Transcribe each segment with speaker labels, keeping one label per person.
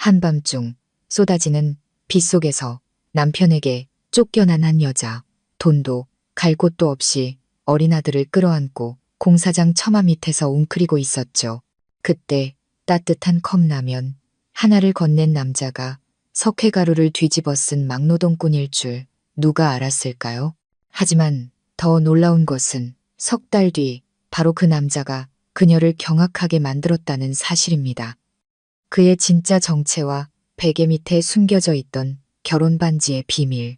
Speaker 1: 한밤중 쏟아지는 빗속에서 남편에게 쫓겨난 한 여자, 돈도 갈 곳도 없이 어린 아들을 끌어안고 공사장 처마 밑에서 웅크리고 있었죠. 그때 따뜻한 컵라면 하나를 건넨 남자가 석회가루를 뒤집어 쓴 막노동꾼일 줄 누가 알았을까요? 하지만 더 놀라운 것은 석 달 뒤 바로 그 남자가 그녀를 경악하게 만들었다는 사실입니다. 그의 진짜 정체와 베개 밑에 숨겨져 있던 결혼 반지의 비밀.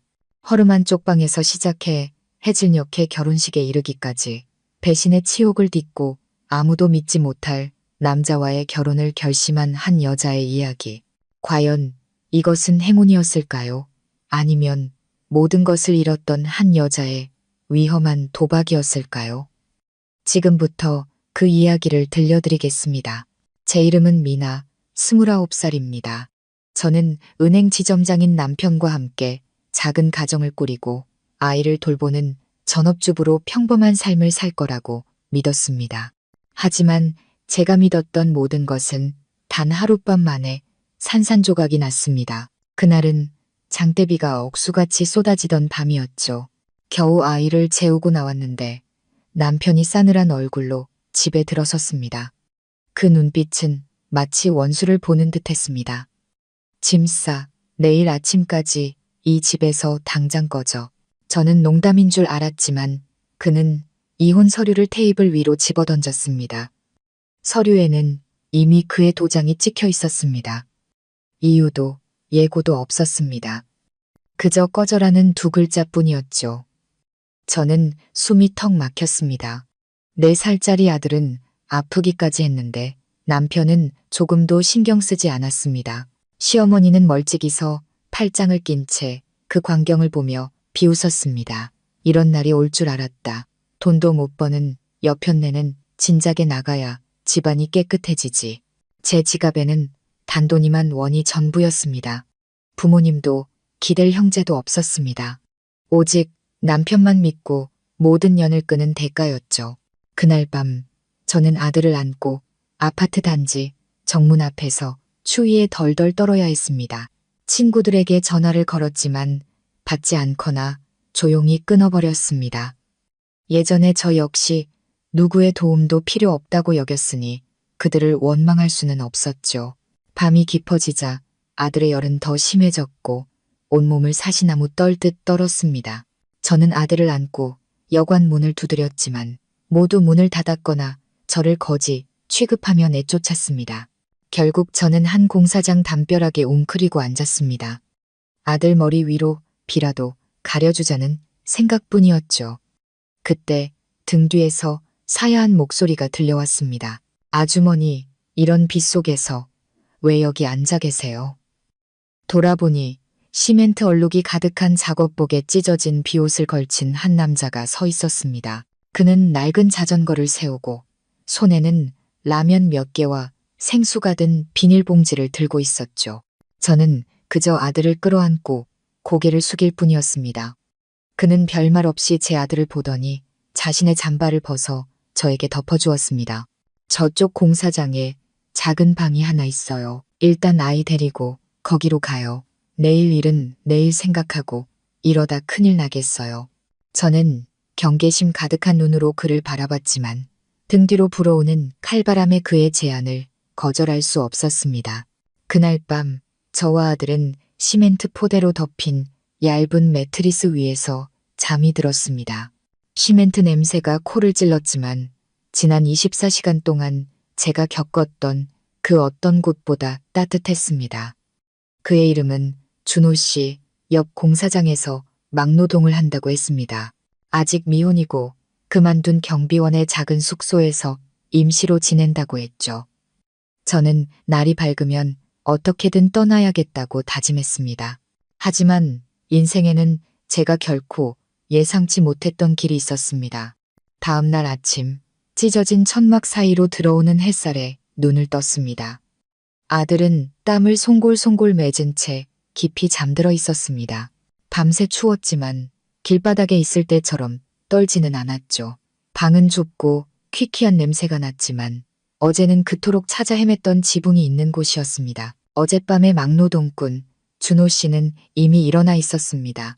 Speaker 1: 허름한 쪽방에서 시작해 해질녘의 결혼식에 이르기까지 배신의 치욕을 딛고 아무도 믿지 못할 남자와의 결혼을 결심한 한 여자의 이야기. 과연 이것은 행운이었을까요? 아니면 모든 것을 잃었던 한 여자의 위험한 도박이었을까요? 지금부터 그 이야기를 들려드리겠습니다. 제 이름은 미나, 29살입니다. 저는 은행 지점장인 남편과 함께 작은 가정을 꾸리고 아이를 돌보는 전업주부로 평범한 삶을 살 거라고 믿었습니다. 하지만 제가 믿었던 모든 것은 단 하룻밤 만에 산산조각이 났습니다. 그날은 장대비가 억수같이 쏟아지던 밤이었죠. 겨우 아이를 재우고 나왔는데 남편이 싸늘한 얼굴로 집에 들어섰습니다. 그 눈빛은 마치 원수를 보는 듯 했습니다. 짐 싸, 내일 아침까지 이 집에서 당장 꺼져. 저는 농담인 줄 알았지만 그는 이혼 서류를 테이블 위로 집어던졌습니다. 서류에는 이미 그의 도장이 찍혀 있었습니다. 이유도 예고도 없었습니다. 그저 꺼져라는 두 글자뿐이었죠. 저는 숨이 턱 막혔습니다. 4살짜리 아들은 아프기까지 했는데 남편은 조금도 신경 쓰지 않았습니다. 시어머니는 멀찍이 서 팔짱을 낀 채 그 광경을 보며 비웃었습니다. 이런 날이 올 줄 알았다. 돈도 못 버는 여편네는 진작에 나가야 집안이 깨끗해지지. 제 지갑에는 단돈이만 원이 전부였습니다. 부모님도 기댈 형제도 없었습니다. 오직 남편만 믿고 모든 연을 끄는 대가였죠. 그날 밤 저는 아들을 안고 아파트 단지 정문 앞에서 추위에 덜덜 떨어야 했습니다. 친구들에게 전화를 걸었지만 받지 않거나 조용히 끊어버렸습니다. 예전에 저 역시 누구의 도움도 필요 없다고 여겼으니 그들을 원망할 수는 없었죠. 밤이 깊어지자 아들의 열은 더 심해졌고 온몸을 사시나무 떨듯 떨었습니다. 저는 아들을 안고 여관 문을 두드렸지만 모두 문을 닫았거나 저를 거지 취급하며 내쫓았습니다. 결국 저는 한 공사장 담벼락에 웅크리고 앉았습니다. 아들 머리 위로 비라도 가려주자는 생각뿐이었죠. 그때 등 뒤에서 사야한 목소리가 들려왔습니다. 아주머니, 이런 빗속에서 왜 여기 앉아 계세요? 돌아보니 시멘트 얼룩이 가득한 작업복에 찢어진 비옷을 걸친 한 남자가 서 있었습니다. 그는 낡은 자전거를 세우고 손에는 라면 몇 개와 생수가 든 비닐봉지를 들고 있었죠. 저는 그저 아들을 끌어안고 고개를 숙일 뿐이었습니다. 그는 별말 없이 제 아들을 보더니 자신의 잠바를 벗어 저에게 덮어주었습니다. 저쪽 공사장에 작은 방이 하나 있어요. 일단 아이 데리고 거기로 가요. 내일 일은 내일 생각하고 이러다 큰일 나겠어요. 저는 경계심 가득한 눈으로 그를 바라봤지만 등 뒤로 불어오는 칼바람에 그의 제안을 거절할 수 없었습니다. 그날 밤 저와 아들은 시멘트 포대로 덮인 얇은 매트리스 위에서 잠이 들었습니다. 시멘트 냄새가 코를 찔렀지만 지난 24시간 동안 제가 겪었던 그 어떤 곳보다 따뜻했습니다. 그의 이름은 준호 씨, 옆 공사장에서 막노동을 한다고 했습니다. 아직 미혼이고 그만둔 경비원의 작은 숙소에서 임시로 지낸다고 했죠. 저는 날이 밝으면 어떻게든 떠나야겠다고 다짐했습니다. 하지만 인생에는 제가 결코 예상치 못했던 길이 있었습니다. 다음 날 아침 찢어진 천막 사이로 들어오는 햇살에 눈을 떴습니다. 아들은 땀을 송골송골 맺은 채 깊이 잠들어 있었습니다. 밤새 추웠지만 길바닥에 있을 때처럼 떨지는 않았죠. 방은 좁고 퀴퀴한 냄새가 났지만 어제는 그토록 찾아 헤맸던 지붕이 있는 곳이었습니다. 어젯밤의 막노동꾼 준호 씨는 이미 일어나 있었습니다.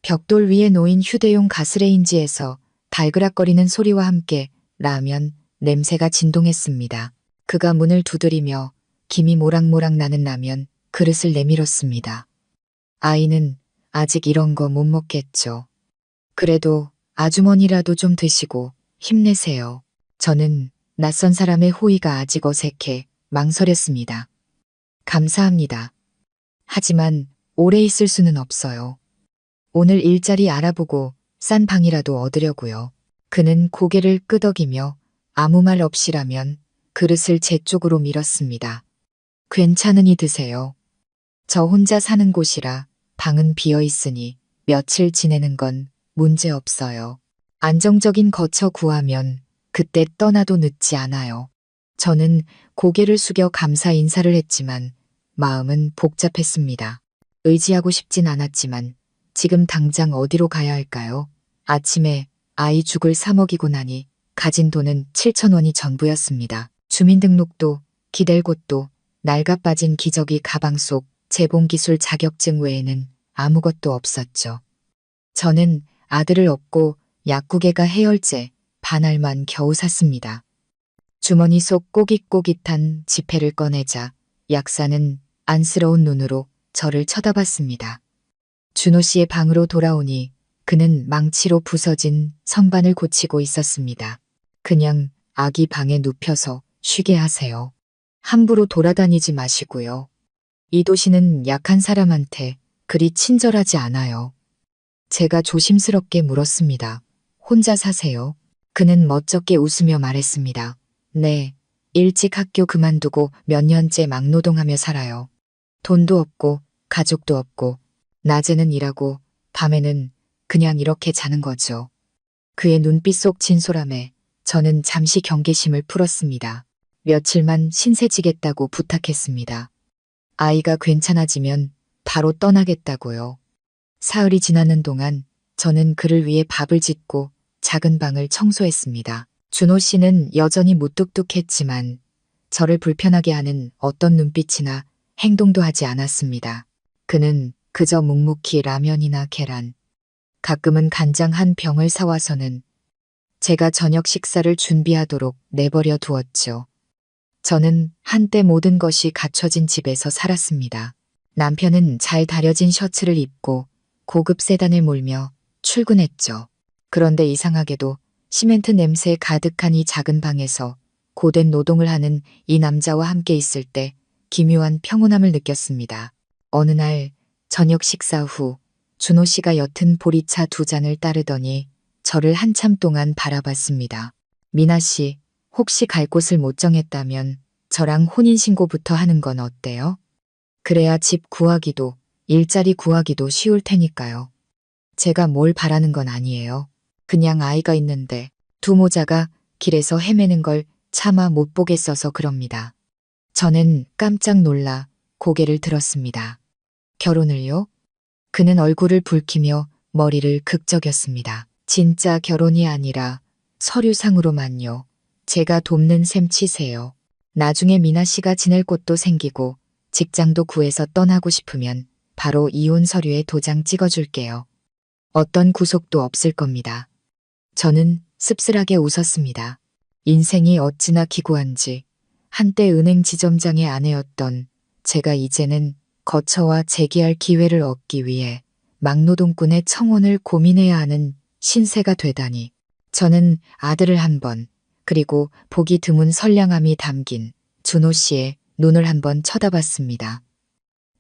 Speaker 1: 벽돌 위에 놓인 휴대용 가스레인지에서 달그락거리는 소리와 함께 라면 냄새가 진동했습니다. 그가 문을 두드리며 김이 모락모락 나는 라면 그릇을 내밀었습니다. 아이는 아직 이런 거 못 먹겠죠. 그래도 아주머니라도 좀 드시고 힘내세요. 저는 낯선 사람의 호의가 아직 어색해 망설였습니다. 감사합니다. 하지만 오래 있을 수는 없어요. 오늘 일자리 알아보고 싼 방이라도 얻으려고요. 그는 고개를 끄덕이며 아무 말 없이라면 그릇을 제 쪽으로 밀었습니다. 괜찮으니 드세요. 저 혼자 사는 곳이라 방은 비어 있으니 며칠 지내는 건 문제 없어요. 안정적인 거처 구하면 그때 떠나도 늦지 않아요. 저는 고개를 숙여 감사 인사를 했지만 마음은 복잡했습니다. 의지하고 싶진 않았지만 지금 당장 어디로 가야 할까요? 아침에 아이 죽을 사 먹이고 나니 가진 돈은 7,000원이 전부였습니다. 주민등록도 기댈 곳도 낡아 빠진 기저귀 가방 속 재봉기술 자격증 외에는 아무것도 없었죠. 저는 아들을 업고 약국에가 해열제 반알만 겨우 샀습니다. 주머니 속 꼬깃꼬깃한 지폐를 꺼내자 약사는 안쓰러운 눈으로 저를 쳐다봤습니다. 준호 씨의 방으로 돌아오니 그는 망치로 부서진 선반을 고치고 있었습니다. 그냥 아기 방에 눕혀서 쉬게 하세요. 함부로 돌아다니지 마시고요. 이 도시는 약한 사람한테 그리 친절하지 않아요. 제가 조심스럽게 물었습니다. 혼자 사세요? 그는 멋쩍게 웃으며 말했습니다. 네, 일찍 학교 그만두고 몇 년째 막노동하며 살아요. 돈도 없고 가족도 없고 낮에는 일하고 밤에는 그냥 이렇게 자는 거죠. 그의 눈빛 속 진솔함에 저는 잠시 경계심을 풀었습니다. 며칠만 신세지겠다고 부탁했습니다. 아이가 괜찮아지면 바로 떠나겠다고요. 사흘이 지나는 동안 저는 그를 위해 밥을 짓고 작은 방을 청소했습니다. 준호 씨는 여전히 무뚝뚝했지만 저를 불편하게 하는 어떤 눈빛이나 행동도 하지 않았습니다. 그는 그저 묵묵히 라면이나 계란, 가끔은 간장 한 병을 사와서는 제가 저녁 식사를 준비하도록 내버려 두었죠. 저는 한때 모든 것이 갖춰진 집에서 살았습니다. 남편은 잘 다려진 셔츠를 입고 고급 세단을 몰며 출근했죠. 그런데 이상하게도 시멘트 냄새 가득한 이 작은 방에서 고된 노동을 하는 이 남자와 함께 있을 때 기묘한 평온함을 느꼈습니다. 어느 날 저녁 식사 후 준호 씨가 옅은 보리차 2잔을 따르더니 저를 한참 동안 바라봤습니다. 미나 씨, 혹시 갈 곳을 못 정했다면 저랑 혼인신고부터 하는 건 어때요? 그래야 집 구하기도 일자리 구하기도 쉬울 테니까요. 제가 뭘 바라는 건 아니에요. 그냥 아이가 있는데 두 모자가 길에서 헤매는 걸 차마 못 보겠어서 그럽니다. 저는 깜짝 놀라 고개를 들었습니다. 결혼을요? 그는 얼굴을 붉히며 머리를 극적였습니다. 진짜 결혼이 아니라 서류상으로만요. 제가 돕는 셈 치세요. 나중에 미나 씨가 지낼 곳도 생기고 직장도 구해서 떠나고 싶으면 바로 이혼 서류에 도장 찍어줄게요. 어떤 구속도 없을 겁니다. 저는 씁쓸하게 웃었습니다. 인생이 어찌나 기구한지 한때 은행 지점장의 아내였던 제가 이제는 거처와 재기할 기회를 얻기 위해 막노동꾼의 청혼을 고민해야 하는 신세가 되다니. 저는 아들을 한 번, 그리고 보기 드문 선량함이 담긴 준호 씨의 눈을 한번 쳐다봤습니다.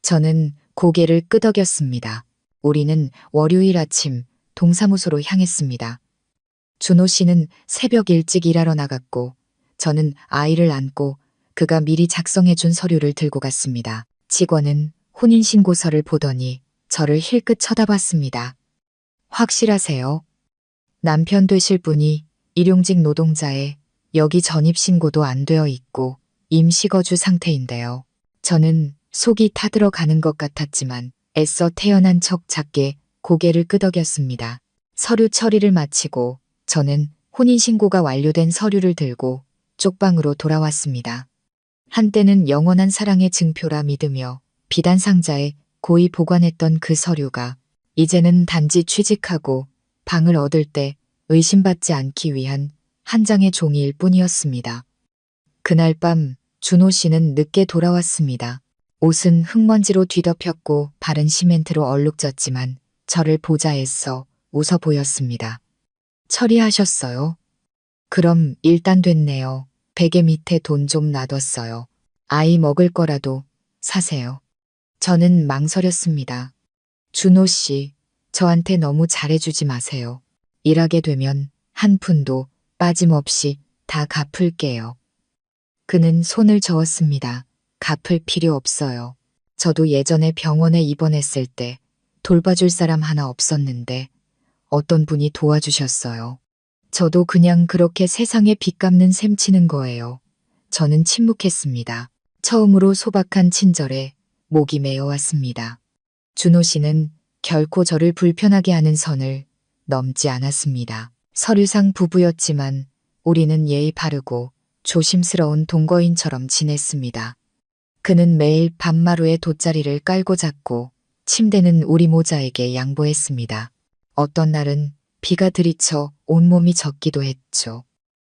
Speaker 1: 저는 고개를 끄덕였습니다. 우리는 월요일 아침 동사무소로 향했습니다. 준호 씨는 새벽 일찍 일하러 나갔고 저는 아이를 안고 그가 미리 작성해준 서류를 들고 갔습니다. 직원은 혼인신고서를 보더니 저를 힐끗 쳐다봤습니다. 확실하세요? 남편 되실 분이 일용직 노동자에 여기 전입신고도 안 되어 있고 임시거주 상태인데요. 저는 속이 타들어가는 것 같았지만 애써 태연한 척 작게 고개를 끄덕였습니다. 서류 처리를 마치고 저는 혼인신고가 완료된 서류를 들고 쪽방으로 돌아왔습니다. 한때는 영원한 사랑의 증표라 믿으며 비단 상자에 고이 보관했던 그 서류가 이제는 단지 취직하고 방을 얻을 때 의심받지 않기 위한 한 장의 종이일 뿐이었습니다. 그날 밤 준호 씨는 늦게 돌아왔습니다. 옷은 흙먼지로 뒤덮였고 발은 시멘트로 얼룩졌지만 저를 보자 애써 웃어 보였습니다. 처리하셨어요? 그럼 일단 됐네요. 베개 밑에 돈 좀 놔뒀어요. 아이 먹을 거라도 사세요. 저는 망설였습니다. 준호 씨, 저한테 너무 잘해주지 마세요. 일하게 되면 한 푼도 빠짐없이 다 갚을게요. 그는 손을 저었습니다. 갚을 필요 없어요. 저도 예전에 병원에 입원했을 때 돌봐줄 사람 하나 없었는데 어떤 분이 도와주셨어요. 저도 그냥 그렇게 세상에 빚 갚는 셈 치는 거예요. 저는 침묵했습니다. 처음으로 소박한 친절에 목이 메어왔습니다. 준호 씨는 결코 저를 불편하게 하는 선을 넘지 않았습니다. 서류상 부부였지만 우리는 예의 바르고 조심스러운 동거인처럼 지냈습니다. 그는 매일 밤마루에 돗자리를 깔고 잤고 침대는 우리 모자에게 양보했습니다. 어떤 날은 비가 들이쳐 온몸이 젖기도 했죠.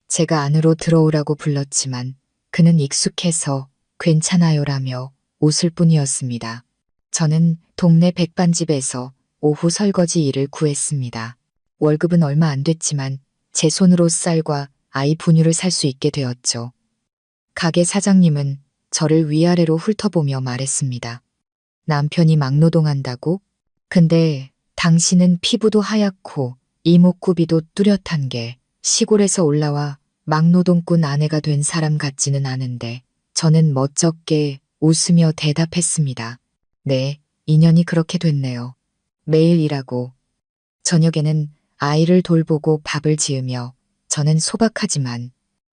Speaker 1: 제가 안으로 들어오라고 불렀지만 그는 익숙해서 괜찮아요라며 웃을 뿐이었습니다. 저는 동네 백반집에서 오후 설거지 일을 구했습니다. 월급은 얼마 안 됐지만 제 손으로 쌀과 아이 분유를 살 수 있게 되었죠. 가게 사장님은 저를 위아래로 훑어보며 말했습니다. 남편이 막노동한다고? 근데 당신은 피부도 하얗고 이목구비도 뚜렷한 게 시골에서 올라와 막노동꾼 아내가 된 사람 같지는 않은데 저는 멋쩍게 웃으며 대답했습니다. 네, 인연이 그렇게 됐네요. 매일 일하고 저녁에는 아이를 돌보고 밥을 지으며 저는 소박하지만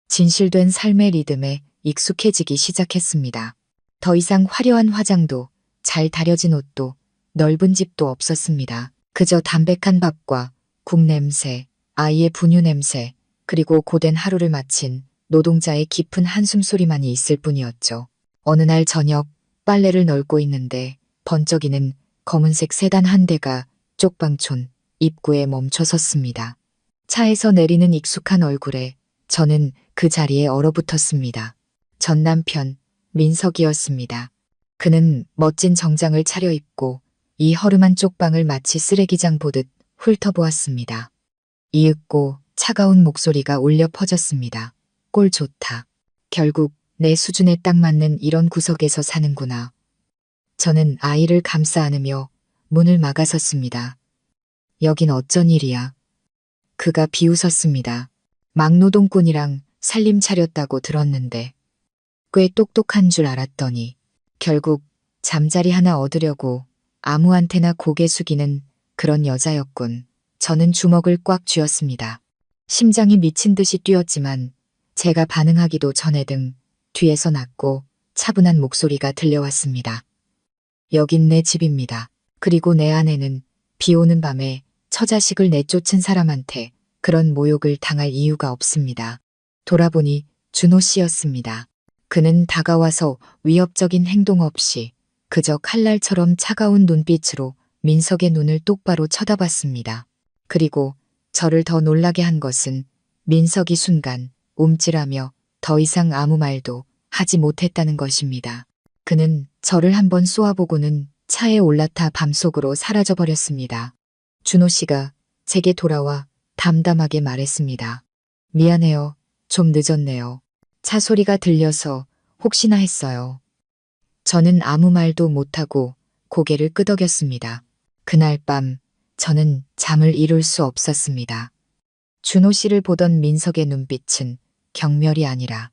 Speaker 1: 진실된 삶의 리듬에 익숙해지기 시작했습니다. 더 이상 화려한 화장도 잘 다려진 옷도 넓은 집도 없었습니다. 그저 담백한 밥과 국 냄새, 아이의 분유 냄새, 그리고 고된 하루를 마친 노동자의 깊은 한숨 소리만이 있을 뿐이었죠. 어느 날 저녁 빨래를 널고 있는데 번쩍이는 검은색 세단 한 대가 쪽방촌 입구에 멈춰 섰습니다. 차에서 내리는 익숙한 얼굴에 저는 그 자리에 얼어붙었습니다. 전 남편 민석이었습니다. 그는 멋진 정장을 차려입고 이 허름한 쪽방을 마치 쓰레기장 보듯 훑어보았습니다. 이윽고 차가운 목소리가 울려 퍼졌습니다. 꼴 좋다. 결국 내 수준에 딱 맞는 이런 구석에서 사는구나. 저는 아이를 감싸 안으며 문을 막아섰습니다. 여긴 어쩐 일이야. 그가 비웃었습니다. 막노동꾼이랑 살림 차렸다고 들었는데 꽤 똑똑한 줄 알았더니 결국 잠자리 하나 얻으려고 아무한테나 고개 숙이는 그런 여자였군. 저는 주먹을 꽉 쥐었습니다. 심장이 미친 듯이 뛰었지만 제가 반응하기도 전에 등 뒤에서 낮고 차분한 목소리가 들려왔습니다. 여긴 내 집입니다. 그리고 내 아내는 비 오는 밤에 처자식을 내쫓은 사람한테 그런 모욕을 당할 이유가 없습니다. 돌아보니 준호 씨였습니다. 그는 다가와서 위협적인 행동 없이 그저 칼날처럼 차가운 눈빛으로 민석의 눈을 똑바로 쳐다봤습니다. 그리고 저를 더 놀라게 한 것은 민석이 순간 움찔하며 더 이상 아무 말도 하지 못했다는 것입니다. 그는 저를 한번 쏘아보고는 차에 올라타 밤속으로 사라져버렸습니다. 준호 씨가 제게 돌아와 담담하게 말했습니다. 미안해요. 좀 늦었네요. 차 소리가 들려서 혹시나 했어요. 저는 아무 말도 못하고 고개를 끄덕였습니다. 그날 밤 저는 잠을 이룰 수 없었습니다. 준호 씨를 보던 민석의 눈빛은 경멸이 아니라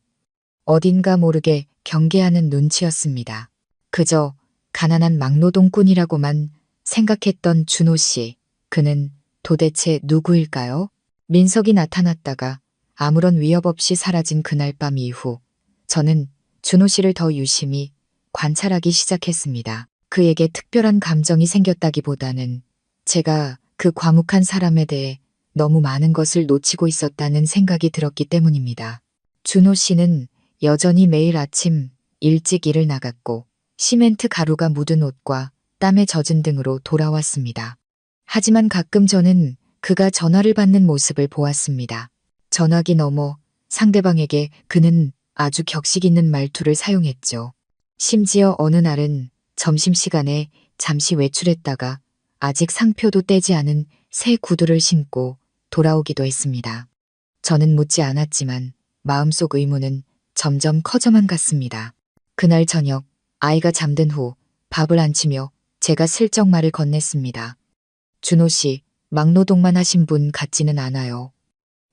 Speaker 1: 어딘가 모르게 경계하는 눈치였습니다. 그저 가난한 막노동꾼이라고만 생각했던 준호 씨, 그는 도대체 누구일까요? 민석이 나타났다가 아무런 위협 없이 사라진 그날 밤 이후 저는 준호 씨를 더 유심히 관찰하기 시작했습니다. 그에게 특별한 감정이 생겼다기보다는 제가 그 과묵한 사람에 대해 너무 많은 것을 놓치고 있었다는 생각이 들었기 때문입니다. 준호 씨는 여전히 매일 아침 일찍 일을 나갔고 시멘트 가루가 묻은 옷과 땀에 젖은 등으로 돌아왔습니다. 하지만 가끔 저는 그가 전화를 받는 모습을 보았습니다. 전화기 너머 상대방에게 그는 아주 격식 있는 말투를 사용했죠. 심지어 어느 날은 점심시간에 잠시 외출했다가 아직 상표도 떼지 않은 새 구두를 신고 돌아오기도 했습니다. 저는 묻지 않았지만 마음속 의문은 점점 커져만 갔습니다. 그날 저녁 아이가 잠든 후 밥을 안 치며 제가 슬쩍 말을 건넸습니다. 준호 씨, 막노동만 하신 분 같지는 않아요.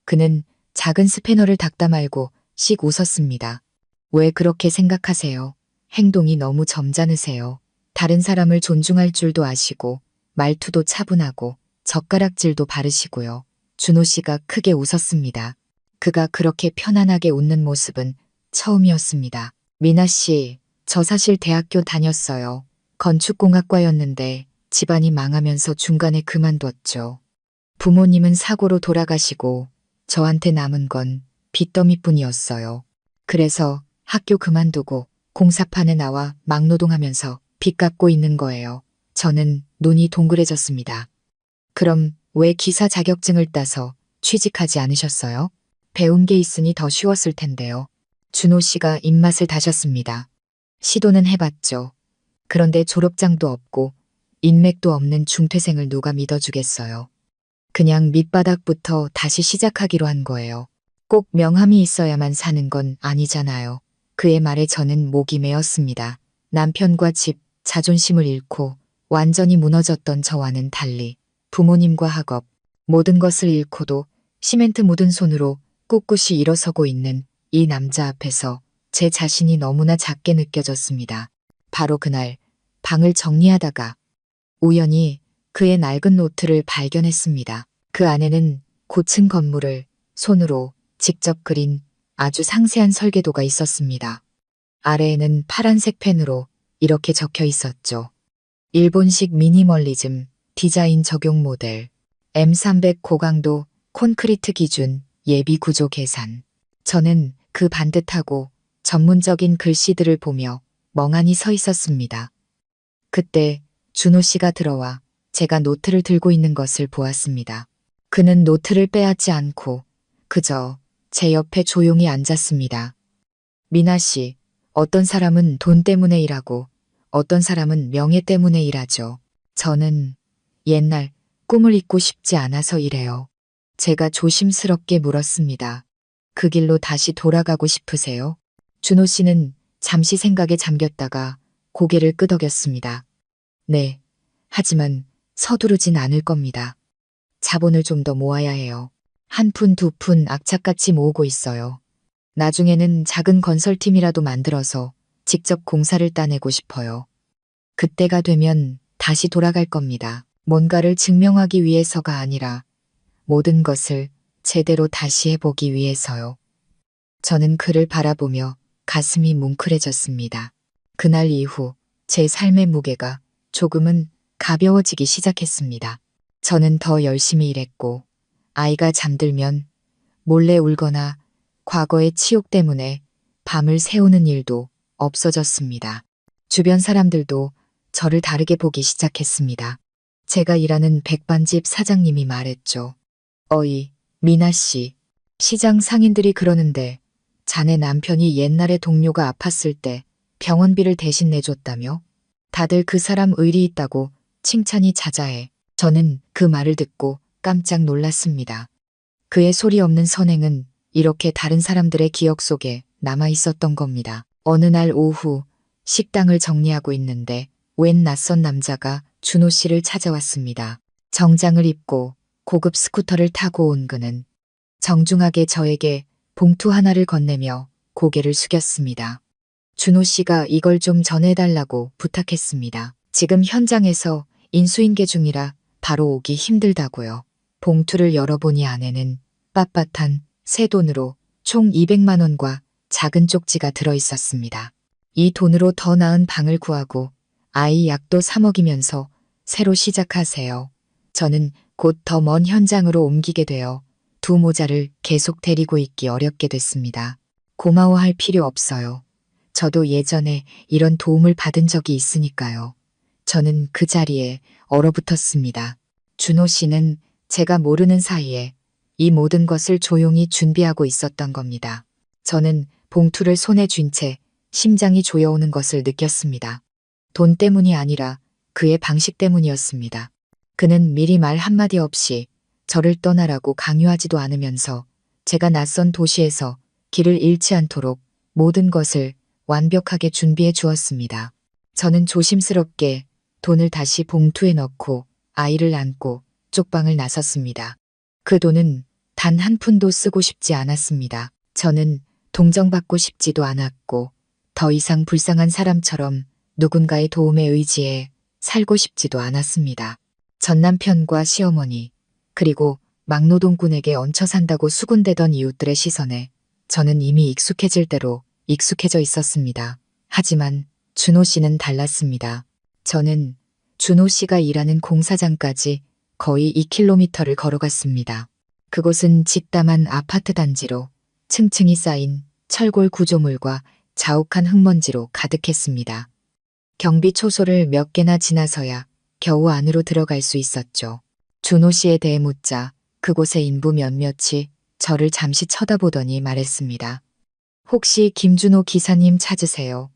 Speaker 1: 그는 작은 스패너를 닦다 말고 씩 웃었습니다. 왜 그렇게 생각하세요? 행동이 너무 점잖으세요. 다른 사람을 존중할 줄도 아시고 말투도 차분하고 젓가락질도 바르시고요. 준호 씨가 크게 웃었습니다. 그가 그렇게 편안하게 웃는 모습은 처음이었습니다. 미나 씨, 저 사실 대학교 다녔어요. 건축공학과였는데 집안이 망하면서 중간에 그만뒀죠. 부모님은 사고로 돌아가시고 저한테 남은 건 빚더미뿐이었어요. 그래서 학교 그만두고 공사판에 나와 막노동하면서 빚 갚고 있는 거예요. 저는 눈이 동그래졌습니다. 그럼 왜 기사 자격증을 따서 취직하지 않으셨어요? 배운 게 있으니 더 쉬웠을 텐데요. 준호 씨가 입맛을 다셨습니다. 시도는 해봤죠. 그런데 졸업장도 없고 인맥도 없는 중퇴생을 누가 믿어주겠어요. 그냥 밑바닥부터 다시 시작하기로 한 거예요. 꼭 명함이 있어야만 사는 건 아니잖아요. 그의 말에 저는 목이 메었습니다. 남편과 집, 자존심을 잃고 완전히 무너졌던 저와는 달리 부모님과 학업, 모든 것을 잃고도 시멘트 묻은 손으로 꿋꿋이 일어서고 있는 이 남자 앞에서 제 자신이 너무나 작게 느껴졌습니다. 바로 그날 방을 정리하다가 우연히 그의 낡은 노트를 발견했습니다. 그 안에는 고층 건물을 손으로 직접 그린 아주 상세한 설계도가 있었습니다. 아래에는 파란색 펜으로 이렇게 적혀 있었죠. 일본식 미니멀리즘 디자인 적용 모델 M300 고강도 콘크리트 기준 예비 구조 계산. 저는 그 반듯하고 전문적인 글씨들을 보며 멍하니 서 있었습니다. 그때 준호 씨가 들어와 제가 노트를 들고 있는 것을 보았습니다. 그는 노트를 빼앗지 않고 그저 제 옆에 조용히 앉았습니다. 미나 씨, 어떤 사람은 돈 때문에 일하고 어떤 사람은 명예 때문에 일하죠. 저는 옛날 꿈을 잊고 싶지 않아서 일해요. 제가 조심스럽게 물었습니다. 그 길로 다시 돌아가고 싶으세요? 준호 씨는 잠시 생각에 잠겼다가 고개를 끄덕였습니다. 네, 하지만 서두르진 않을 겁니다. 자본을 좀 더 모아야 해요. 한 푼 두 푼 악착같이 모으고 있어요. 나중에는 작은 건설팀이라도 만들어서 직접 공사를 따내고 싶어요. 그때가 되면 다시 돌아갈 겁니다. 뭔가를 증명하기 위해서가 아니라 모든 것을 제대로 다시 해보기 위해서요. 저는 그를 바라보며 가슴이 뭉클해졌습니다. 그날 이후 제 삶의 무게가 조금은 가벼워지기 시작했습니다. 저는 더 열심히 일했고 아이가 잠들면 몰래 울거나 과거의 치욕 때문에 밤을 새우는 일도 없어졌습니다. 주변 사람들도 저를 다르게 보기 시작했습니다. 제가 일하는 백반집 사장님이 말했죠. 어이, 미나 씨, 시장 상인들이 그러는데 자네 남편이 옛날에 동료가 아팠을 때 병원비를 대신 내줬다며? 다들 그 사람 의리 있다고 칭찬이 자자해. 저는 그 말을 듣고 깜짝 놀랐습니다. 그의 소리 없는 선행은 이렇게 다른 사람들의 기억 속에 남아 있었던 겁니다. 어느 날 오후 식당을 정리하고 있는데 웬 낯선 남자가 준호 씨를 찾아왔습니다. 정장을 입고 고급 스쿠터를 타고 온 그는 정중하게 저에게 봉투 하나를 건네며 고개를 숙였습니다. 준호 씨가 이걸 좀 전해달라고 부탁했습니다. 지금 현장에서 인수인계 중이라 바로 오기 힘들다고요. 봉투를 열어보니 안에는 빳빳한 새 돈으로 총 200만 원과 작은 쪽지가 들어있었습니다. 이 돈으로 더 나은 방을 구하고 아이 약도 사 먹이면서 새로 시작하세요. 저는 곧 더 먼 현장으로 옮기게 되어 두 모자를 계속 데리고 있기 어렵게 됐습니다. 고마워할 필요 없어요. 저도 예전에 이런 도움을 받은 적이 있으니까요. 저는 그 자리에 얼어붙었습니다. 준호 씨는 제가 모르는 사이에 이 모든 것을 조용히 준비하고 있었던 겁니다. 저는 봉투를 손에 쥔 채 심장이 조여오는 것을 느꼈습니다. 돈 때문이 아니라 그의 방식 때문이었습니다. 그는 미리 말 한마디 없이 저를 떠나라고 강요하지도 않으면서 제가 낯선 도시에서 길을 잃지 않도록 모든 것을 완벽하게 준비해 주었습니다. 저는 조심스럽게 돈을 다시 봉투에 넣고 아이를 안고 쪽방을 나섰습니다. 그 돈은 단 한 푼도 쓰고 싶지 않았습니다. 저는 동정받고 싶지도 않았고 더 이상 불쌍한 사람처럼 누군가의 도움에 의지해 살고 싶지도 않았습니다. 전 남편과 시어머니 그리고 막노동꾼에게 얹혀 산다고 수군대던 이웃들의 시선에 저는 이미 익숙해질 대로 익숙해져 있었습니다. 하지만 준호 씨는 달랐습니다. 저는 준호 씨가 일하는 공사장까지 거의 2km를 걸어갔습니다. 그곳은 짓담한 아파트 단지로 층층이 쌓인 철골 구조물과 자욱한 흙먼지로 가득했습니다. 경비 초소를 몇 개나 지나서야 겨우 안으로 들어갈 수 있었죠. 준호 씨에 대해 묻자 그곳의 인부 몇몇이 저를 잠시 쳐다보더니 말했습니다. 혹시 김준호 기사님 찾으세요?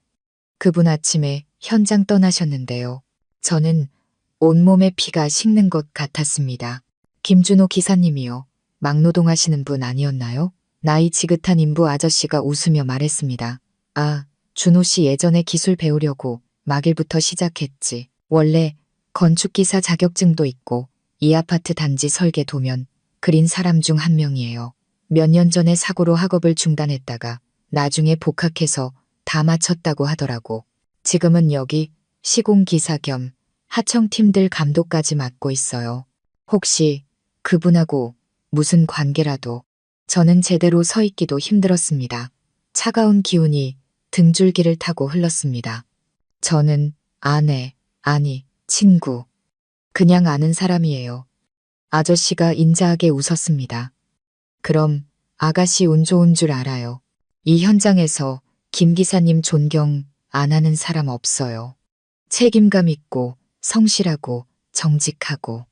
Speaker 1: 그분 아침에 현장 떠나셨는데요. 저는 온몸에 피가 식는 것 같았습니다. 김준호 기사님이요. 막노동하시는 분 아니었나요? 나이 지긋한 인부 아저씨가 웃으며 말했습니다. 아, 준호 씨 예전에 기술 배우려고 막일부터 시작했지. 원래 건축기사 자격증도 있고 이 아파트 단지 설계 도면 그린 사람 중 한 명이에요. 몇 년 전에 사고로 학업을 중단했다가 나중에 복학해서 다 마쳤다고 하더라고. 지금은 여기 시공기사 겸 하청팀들 감독까지 맡고 있어요. 혹시 그분하고 무슨 관계라도. 저는 제대로 서 있기도 힘들었습니다. 차가운 기운이 등줄기를 타고 흘렀습니다. 저는 아내, 아니, 친구. 그냥 아는 사람이에요. 아저씨가 인자하게 웃었습니다. 그럼 아가씨 운 좋은 줄 알아요. 이 현장에서 김 기사님 존경 안 하는 사람 없어요. 책임감 있고 성실하고 정직하고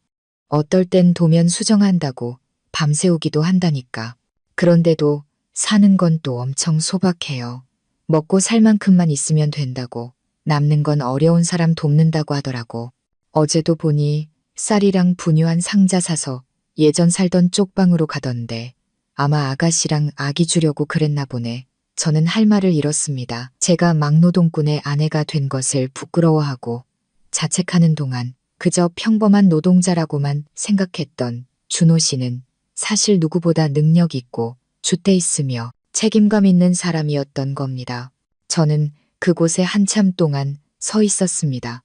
Speaker 1: 어떨 땐 도면 수정한다고 밤새우기도 한다니까. 그런데도 사는 건 또 엄청 소박해요. 먹고 살 만큼만 있으면 된다고 남는 건 어려운 사람 돕는다고 하더라고. 어제도 보니 쌀이랑 분유한 상자 사서 예전 살던 쪽방으로 가던데 아마 아가씨랑 아기 주려고 그랬나 보네. 저는 할 말을 잃었습니다. 제가 막노동꾼의 아내가 된 것을 부끄러워하고 자책하는 동안 그저 평범한 노동자라고만 생각했던 준호 씨는 사실 누구보다 능력 있고 줏대 있으며 책임감 있는 사람이었던 겁니다. 저는 그곳에 한참 동안 서 있었습니다.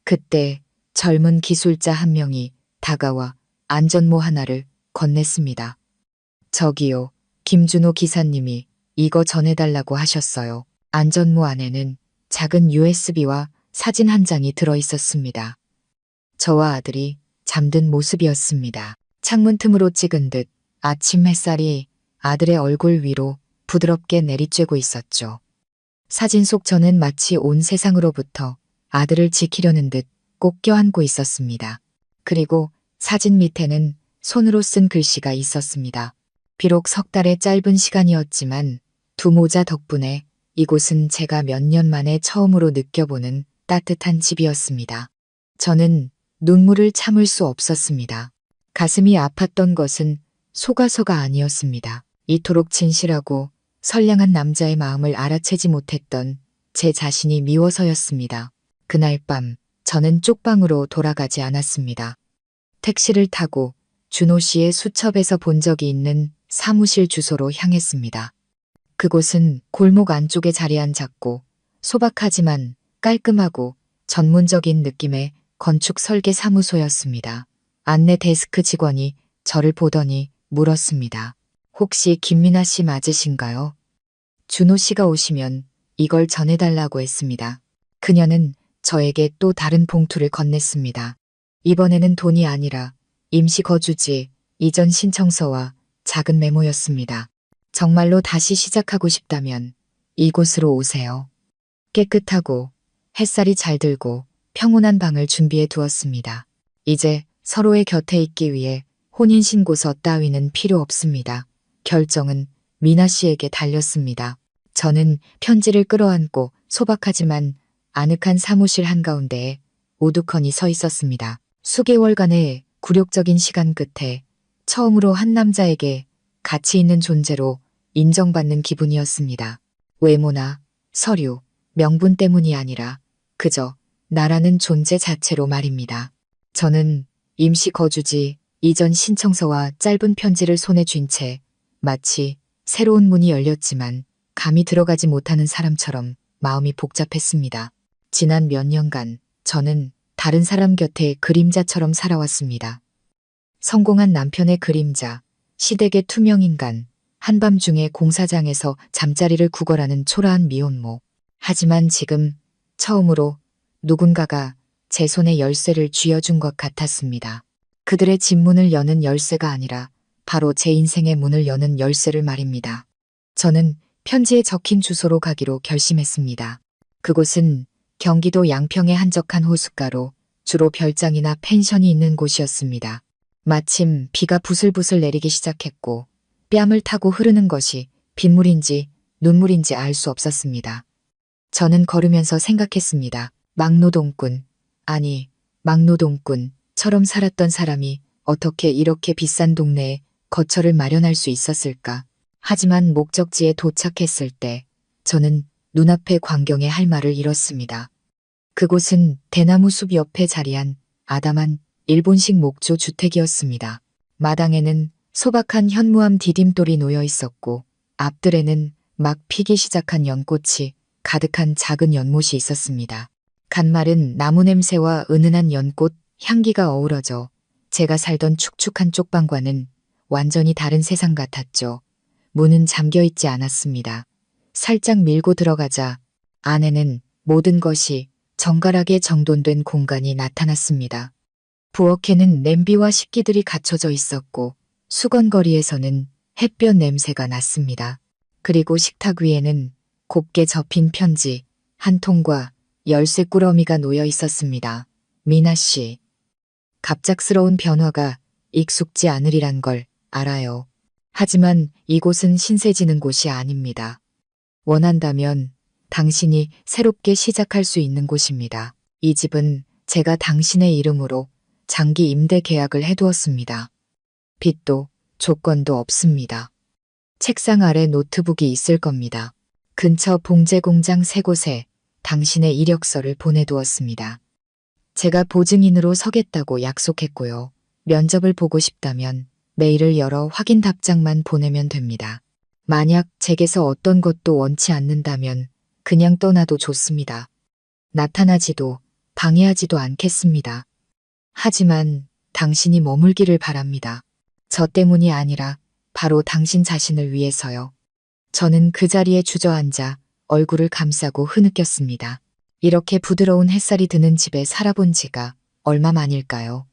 Speaker 1: 그때 젊은 기술자 한 명이 다가와 안전모 하나를 건넸습니다. 저기요, 김준호 기사님이 이거 전해달라고 하셨어요. 안전모 안에는 작은 USB와 사진 한 장이 들어있었습니다. 저와 아들이 잠든 모습이었습니다. 창문 틈으로 찍은 듯 아침 햇살이 아들의 얼굴 위로 부드럽게 내리쬐고 있었죠. 사진 속 저는 마치 온 세상으로부터 아들을 지키려는 듯 꼭 껴안고 있었습니다. 그리고 사진 밑에는 손으로 쓴 글씨가 있었습니다. 비록 석 달의 짧은 시간이었지만 두 모자 덕분에 이곳은 제가 몇 년 만에 처음으로 느껴보는 따뜻한 집이었습니다. 저는 눈물을 참을 수 없었습니다. 가슴이 아팠던 것은 속아서가 아니었습니다. 이토록 진실하고 선량한 남자의 마음을 알아채지 못했던 제 자신이 미워서였습니다. 그날 밤 저는 쪽방으로 돌아가지 않았습니다. 택시를 타고 준호 씨의 수첩에서 본 적이 있는 사무실 주소로 향했습니다. 그곳은 골목 안쪽에 자리 앉았고 소박하지만 깔끔하고 전문적인 느낌의 건축 설계 사무소였습니다. 안내 데스크 직원이 저를 보더니 물었습니다. 혹시 김민아 씨 맞으신가요? 준호 씨가 오시면 이걸 전해달라고 했습니다. 그녀는 저에게 또 다른 봉투를 건넸습니다. 이번에는 돈이 아니라 임시거주지 이전 신청서와 작은 메모였습니다. 정말로 다시 시작하고 싶다면 이곳으로 오세요. 깨끗하고 햇살이 잘 들고 평온한 방을 준비해 두었습니다. 이제 서로의 곁에 있기 위해 혼인신고서 따위는 필요 없습니다. 결정은 미나 씨에게 달렸습니다. 저는 편지를 끌어안고 소박하지만 아늑한 사무실 한가운데에 오두커니 서 있었습니다. 수개월간의 굴욕적인 시간 끝에 처음으로 한 남자에게 가치 있는 존재로 인정받는 기분이었습니다. 외모나 서류, 명분 때문이 아니라 그저 나라는 존재 자체로 말입니다. 저는 임시 거주지 이전 신청서와 짧은 편지를 손에 쥔 채 마치 새로운 문이 열렸지만 감히 들어가지 못하는 사람처럼 마음이 복잡했습니다. 지난 몇 년간 저는 다른 사람 곁에 그림자처럼 살아왔습니다. 성공한 남편의 그림자, 시댁의 투명인간, 한밤중에 공사장에서 잠자리를 구걸하는 초라한 미혼모. 하지만 지금 처음으로 누군가가 제 손에 열쇠를 쥐어준 것 같았습니다. 그들의 집 문을 여는 열쇠가 아니라 바로 제 인생의 문을 여는 열쇠를 말입니다. 저는 편지에 적힌 주소로 가기로 결심했습니다. 그곳은 경기도 양평의 한적한 호숫가로 주로 별장이나 펜션이 있는 곳이었습니다. 마침 비가 부슬부슬 내리기 시작했고 뺨을 타고 흐르는 것이 빗물인지 눈물인지 알 수 없었습니다. 저는 걸으면서 생각했습니다. 막노동꾼, 아니 막노동꾼처럼 살았던 사람이 어떻게 이렇게 비싼 동네에 거처를 마련할 수 있었을까. 하지만 목적지에 도착했을 때 저는 눈앞의 광경에 할 말을 잃었습니다. 그곳은 대나무 숲 옆에 자리한 아담한 일본식 목조 주택이었습니다. 마당에는 소박한 현무암 디딤돌이 놓여 있었고 앞들에는 막 피기 시작한 연꽃이 가득한 작은 연못이 있었습니다. 간마른 나무 냄새와 은은한 연꽃 향기가 어우러져 제가 살던 축축한 쪽방과는 완전히 다른 세상 같았죠. 문은 잠겨 있지 않았습니다. 살짝 밀고 들어가자 안에는 모든 것이 정갈하게 정돈된 공간이 나타났습니다. 부엌에는 냄비와 식기들이 갖춰져 있었고 수건거리에서는 햇볕 냄새가 났습니다. 그리고 식탁 위에는 곱게 접힌 편지 한 통과 열쇠 꾸러미가 놓여 있었습니다. 미나 씨, 갑작스러운 변화가 익숙지 않으리란 걸 알아요. 하지만 이곳은 신세 지는 곳이 아닙니다. 원한다면 당신이 새롭게 시작할 수 있는 곳입니다. 이 집은 제가 당신의 이름으로 장기 임대 계약을 해두었습니다. 빚도 조건도 없습니다. 책상 아래 노트북이 있을 겁니다. 근처 봉제 공장 3곳에 당신의 이력서를 보내두었습니다. 제가 보증인으로 서겠다고 약속했고요. 면접을 보고 싶다면 메일을 열어 확인 답장만 보내면 됩니다. 만약 제게서 어떤 것도 원치 않는다면 그냥 떠나도 좋습니다. 나타나지도 방해하지도 않겠습니다. 하지만 당신이 머물기를 바랍니다. 저 때문이 아니라 바로 당신 자신을 위해서요. 저는 그 자리에 주저앉아 얼굴을 감싸고 흐느꼈습니다. 이렇게 부드러운 햇살이 드는 집에 살아본 지가 얼마만일까요?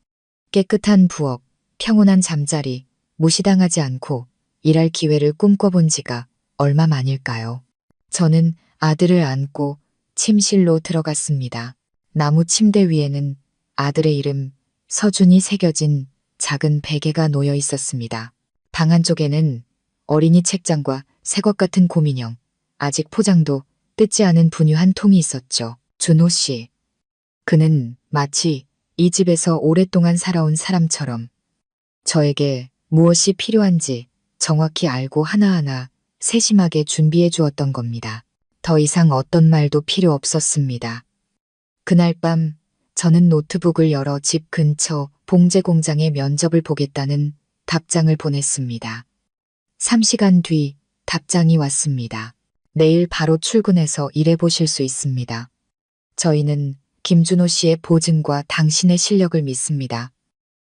Speaker 1: 깨끗한 부엌, 평온한 잠자리, 무시당하지 않고 일할 기회를 꿈꿔본 지가 얼마만일까요? 저는 아들을 안고 침실로 들어갔습니다. 나무 침대 위에는 아들의 이름 서준이 새겨진 작은 베개가 놓여 있었습니다. 방 한쪽에는 어린이 책장과 새것 같은 곰인형, 아직 포장도 뜯지 않은 분유 한 통이 있었죠. 준호 씨. 그는 마치 이 집에서 오랫동안 살아온 사람처럼 저에게 무엇이 필요한지 정확히 알고 하나하나 세심하게 준비해 주었던 겁니다. 더 이상 어떤 말도 필요 없었습니다. 그날 밤 저는 노트북을 열어 집 근처 봉제 공장에 면접을 보겠다는 답장을 보냈습니다. 3시간 뒤 답장이 왔습니다. 내일 바로 출근해서 일해보실 수 있습니다. 저희는 김준호 씨의 보증과 당신의 실력을 믿습니다.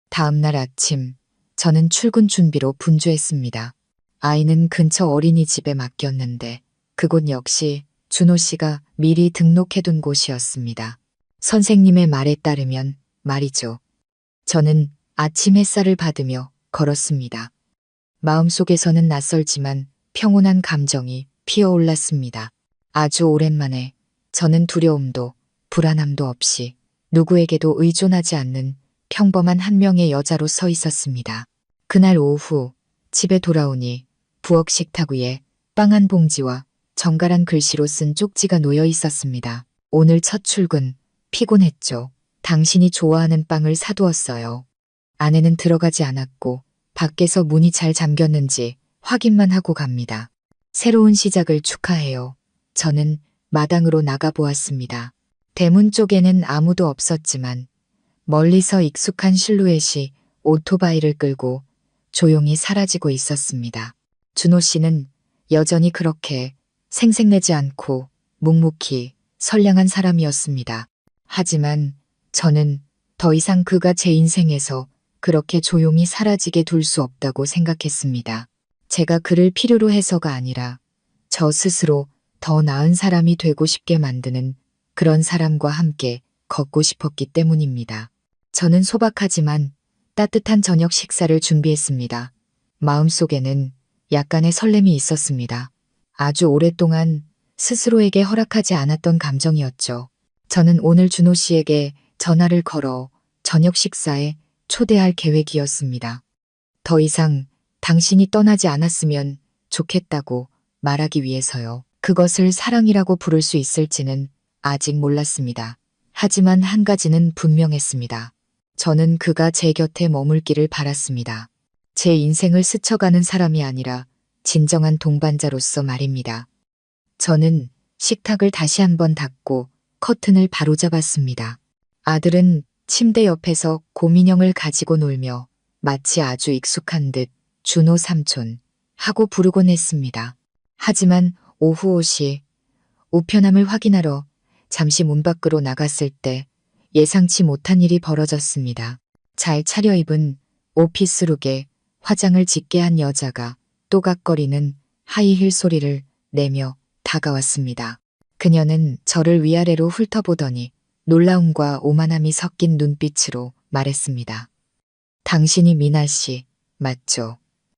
Speaker 1: 다음 날 아침 저는 출근 준비로 분주했습니다. 아이는 근처 어린이집에 맡겼는데 그곳 역시 준호 씨가 미리 등록해둔 곳이었습니다. 선생님의 말에 따르면 말이죠. 저는 아침 햇살을 받으며 걸었습니다. 마음속에서는 낯설지만 평온한 감정이 피어올랐습니다. 아주 오랜만에 저는 두려움도 불안함도 없이 누구에게도 의존하지 않는 평범한 한 명의 여자로 서 있었습니다. 그날 오후 집에 돌아오니 부엌 식탁 위에 빵 한 봉지와 정갈한 글씨로 쓴 쪽지가 놓여 있었습니다. 오늘 첫 출근, 피곤했죠. 당신이 좋아하는 빵을 사두었어요. 안에는 들어가지 않았고 밖에서 문이 잘 잠겼는지 확인만 하고 갑니다. 새로운 시작을 축하해요. 저는 마당으로 나가보았습니다. 대문 쪽에는 아무도 없었지만 멀리서 익숙한 실루엣이 오토바이를 끌고 조용히 사라지고 있었습니다. 준호 씨는 여전히 그렇게 생색내지 않고 묵묵히 선량한 사람이었습니다. 하지만 저는 더 이상 그가 제 인생에서 그렇게 조용히 사라지게 둘 수 없다고 생각했습니다. 제가 그를 필요로 해서가 아니라 저 스스로 더 나은 사람이 되고 싶게 만드는 그런 사람과 함께 걷고 싶었기 때문입니다. 저는 소박하지만 따뜻한 저녁 식사를 준비했습니다. 마음속에는 약간의 설렘이 있었습니다. 아주 오랫동안 스스로에게 허락하지 않았던 감정이었죠. 저는 오늘 준호 씨에게 전화를 걸어 저녁 식사에 초대할 계획이었습니다. 더 이상 당신이 떠나지 않았으면 좋겠다고 말하기 위해서요. 그것을 사랑이라고 부를 수 있을지는 아직 몰랐습니다. 하지만 한 가지는 분명했습니다. 저는 그가 제 곁에 머물기를 바랐습니다. 제 인생을 스쳐가는 사람이 아니라 진정한 동반자로서 말입니다. 저는 식탁을 다시 한번 닫고 커튼을 바로잡았습니다. 아들은 침대 옆에서 곰인형을 가지고 놀며 마치 아주 익숙한 듯 준호 삼촌 하고 부르곤 했습니다. 하지만 오후 5시 우편함을 확인하러 잠시 문 밖으로 나갔을 때 예상치 못한 일이 벌어졌습니다. 잘 차려입은 오피스룩에 화장을 짙게 한 여자가 또각거리는 하이힐 소리를 내며 다가왔습니다. 그녀는 저를 위아래로 훑어보더니 놀라움과 오만함이 섞인 눈빛으로 말했습니다. 당신이 미나 씨, 맞죠?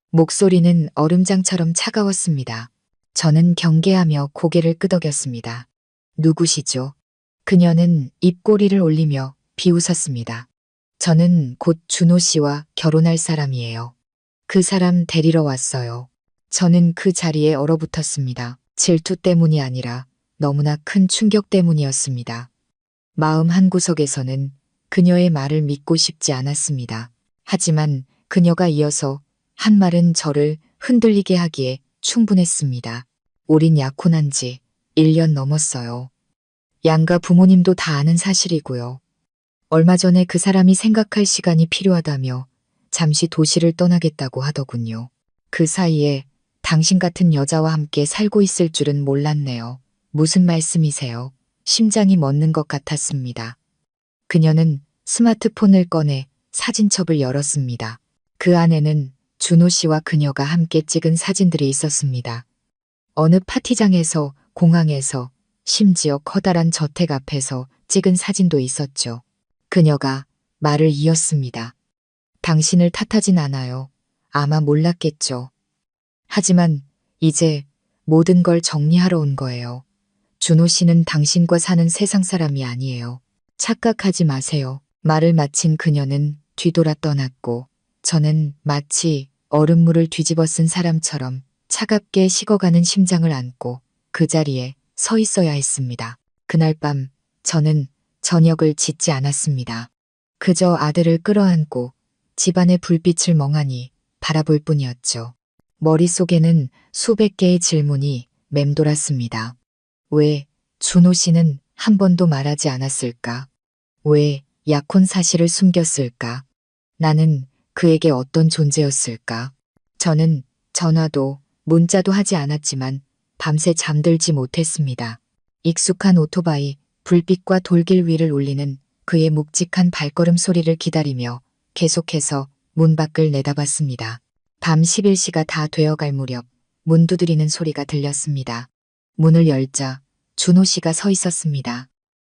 Speaker 1: 목소리는 얼음장처럼 차가웠습니다. 저는 경계하며 고개를 끄덕였습니다. 누구시죠? 그녀는 입꼬리를 올리며 비웃었습니다. 저는 곧 준호 씨와 결혼할 사람이에요. 그 사람 데리러 왔어요. 저는 그 자리에 얼어붙었습니다. 질투 때문이 아니라 너무나 큰 충격 때문이었습니다. 마음 한구석에서는 그녀의 말을 믿고 싶지 않았습니다. 하지만 그녀가 이어서 한 말은 저를 흔들리게 하기에 충분했습니다. 우린 약혼한 지 1년 넘었어요. 양가 부모님도 다 아는 사실이고요. 얼마 전에 그 사람이 생각할 시간이 필요하다며 잠시 도시를 떠나겠다고 하더군요. 그 사이에 당신 같은 여자와 함께 살고 있을 줄은 몰랐네요. 무슨 말씀이세요? 심장이 멎는 것 같았습니다. 그녀는 스마트폰을 꺼내 사진첩을 열었습니다. 그 안에는 준호 씨와 그녀가 함께 찍은 사진들이 있었습니다. 어느 파티장에서, 공항에서, 심지어 커다란 저택 앞에서 찍은 사진도 있었죠. 그녀가 말을 이었습니다. 당신을 탓하진 않아요. 아마 몰랐겠죠. 하지만 이제 모든 걸 정리하러 온 거예요. 준호 씨는 당신과 사는 세상 사람이 아니에요. 착각하지 마세요. 말을 마친 그녀는 뒤돌아 떠났고 저는 마치 얼음물을 뒤집어 쓴 사람처럼 차갑게 식어가는 심장을 안고 그 자리에 서 있어야 했습니다. 그날 밤 저는 저녁을 짓지 않았습니다. 그저 아들을 끌어안고 집안의 불빛을 멍하니 바라볼 뿐이었죠. 머릿속에는 수백 개의 질문이 맴돌았습니다. 왜 준호 씨는 한 번도 말하지 않았을까? 왜 약혼 사실을 숨겼을까? 나는 그에게 어떤 존재였을까? 저는 전화도 문자도 하지 않았지만 밤새 잠들지 못했습니다. 익숙한 오토바이, 불빛과 돌길 위를 울리는 그의 묵직한 발걸음 소리를 기다리며 계속해서 문 밖을 내다봤습니다. 밤 11시가 다 되어갈 무렵 문 두드리는 소리가 들렸습니다. 문을 열자 준호 씨가 서 있었습니다.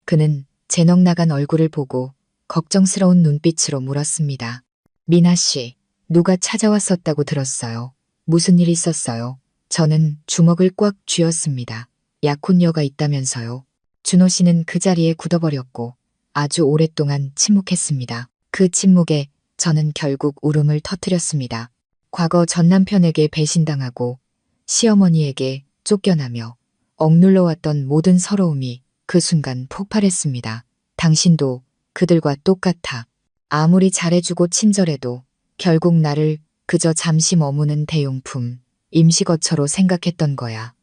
Speaker 1: 그는 제 넉나간 얼굴을 보고 걱정스러운 눈빛으로 물었습니다. 미나 씨, 누가 찾아왔었다고 들었어요. 무슨 일 있었어요? 저는 주먹을 꽉 쥐었습니다. 약혼녀가 있다면서요. 준호 씨는 그 자리에 굳어버렸고 아주 오랫동안 침묵했습니다. 그 침묵에 저는 결국 울음을 터뜨렸습니다. 과거 전 남편에게 배신당하고 시어머니에게 쫓겨나며 억눌러왔던 모든 서러움이 그 순간 폭발했습니다. 당신도 그들과 똑같아. 아무리 잘해주고 친절해도 결국 나를 그저 잠시 머무는 대용품, 임시거처로 생각했던 거야.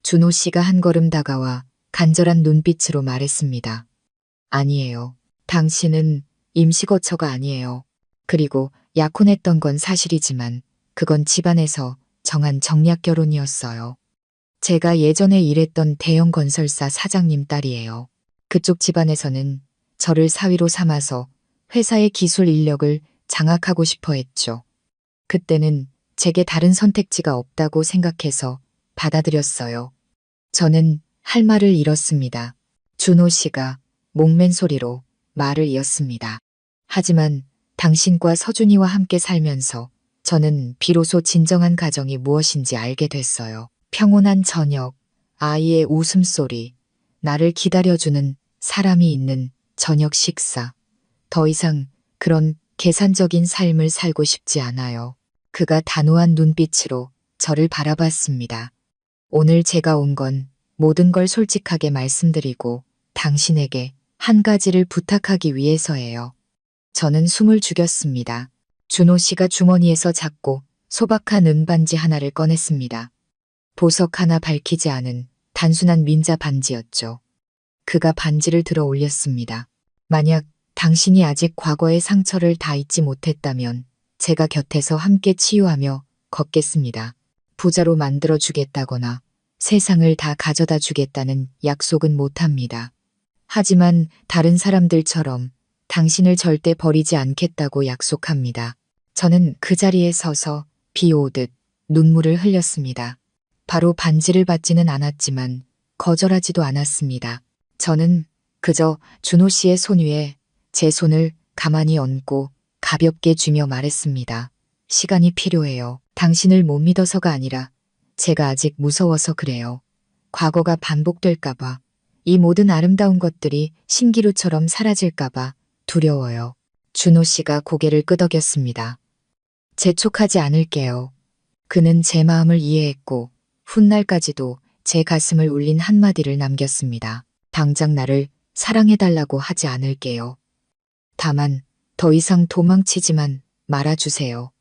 Speaker 1: 준호 씨가 한 걸음 다가와 간절한 눈빛으로 말했습니다. 아니에요. 당신은 임시거처가 아니에요. 그리고 약혼했던 건 사실이지만 그건 집안에서 정한 정략 결혼이었어요. 제가 예전에 일했던 대형 건설사 사장님 딸이에요. 그쪽 집안에서는 저를 사위로 삼아서 회사의 기술 인력을 장악하고 싶어 했죠. 그때는 제게 다른 선택지가 없다고 생각해서 받아들였어요. 저는 할 말을 잃었습니다. 준호 씨가 목맨 소리로 말을 이었습니다. 하지만 당신과 서준이와 함께 살면서 저는 비로소 진정한 가정이 무엇인지 알게 됐어요. 평온한 저녁, 아이의 웃음소리, 나를 기다려주는 사람이 있는 저녁 식사. 더 이상 그런 계산적인 삶을 살고 싶지 않아요. 그가 단호한 눈빛으로 저를 바라봤습니다. 오늘 제가 온 건 모든 걸 솔직하게 말씀드리고 당신에게 한 가지를 부탁하기 위해서예요. 저는 숨을 죽였습니다. 준호 씨가 주머니에서 작고 소박한 은반지 하나를 꺼냈습니다. 보석 하나 밝히지 않은 단순한 민자 반지였죠. 그가 반지를 들어 올렸습니다. 만약 당신이 아직 과거의 상처를 다 잊지 못했다면 제가 곁에서 함께 치유하며 걷겠습니다. 부자로 만들어 주겠다거나 세상을 다 가져다 주겠다는 약속은 못합니다. 하지만 다른 사람들처럼 당신을 절대 버리지 않겠다고 약속합니다. 저는 그 자리에 서서 비 오듯 눈물을 흘렸습니다. 바로 반지를 받지는 않았지만 거절하지도 않았습니다. 저는 그저 준호 씨의 손 위에 제 손을 가만히 얹고 가볍게 쥐며 말했습니다. 시간이 필요해요. 당신을 못 믿어서가 아니라 제가 아직 무서워서 그래요. 과거가 반복될까봐, 이 모든 아름다운 것들이 신기루처럼 사라질까봐 두려워요. 준호 씨가 고개를 끄덕였습니다. 재촉하지 않을게요. 그는 제 마음을 이해했고 훗날까지도 제 가슴을 울린 한마디를 남겼습니다. 당장 나를 사랑해달라고 하지 않을게요. 다만 더 이상 도망치지만 말아주세요.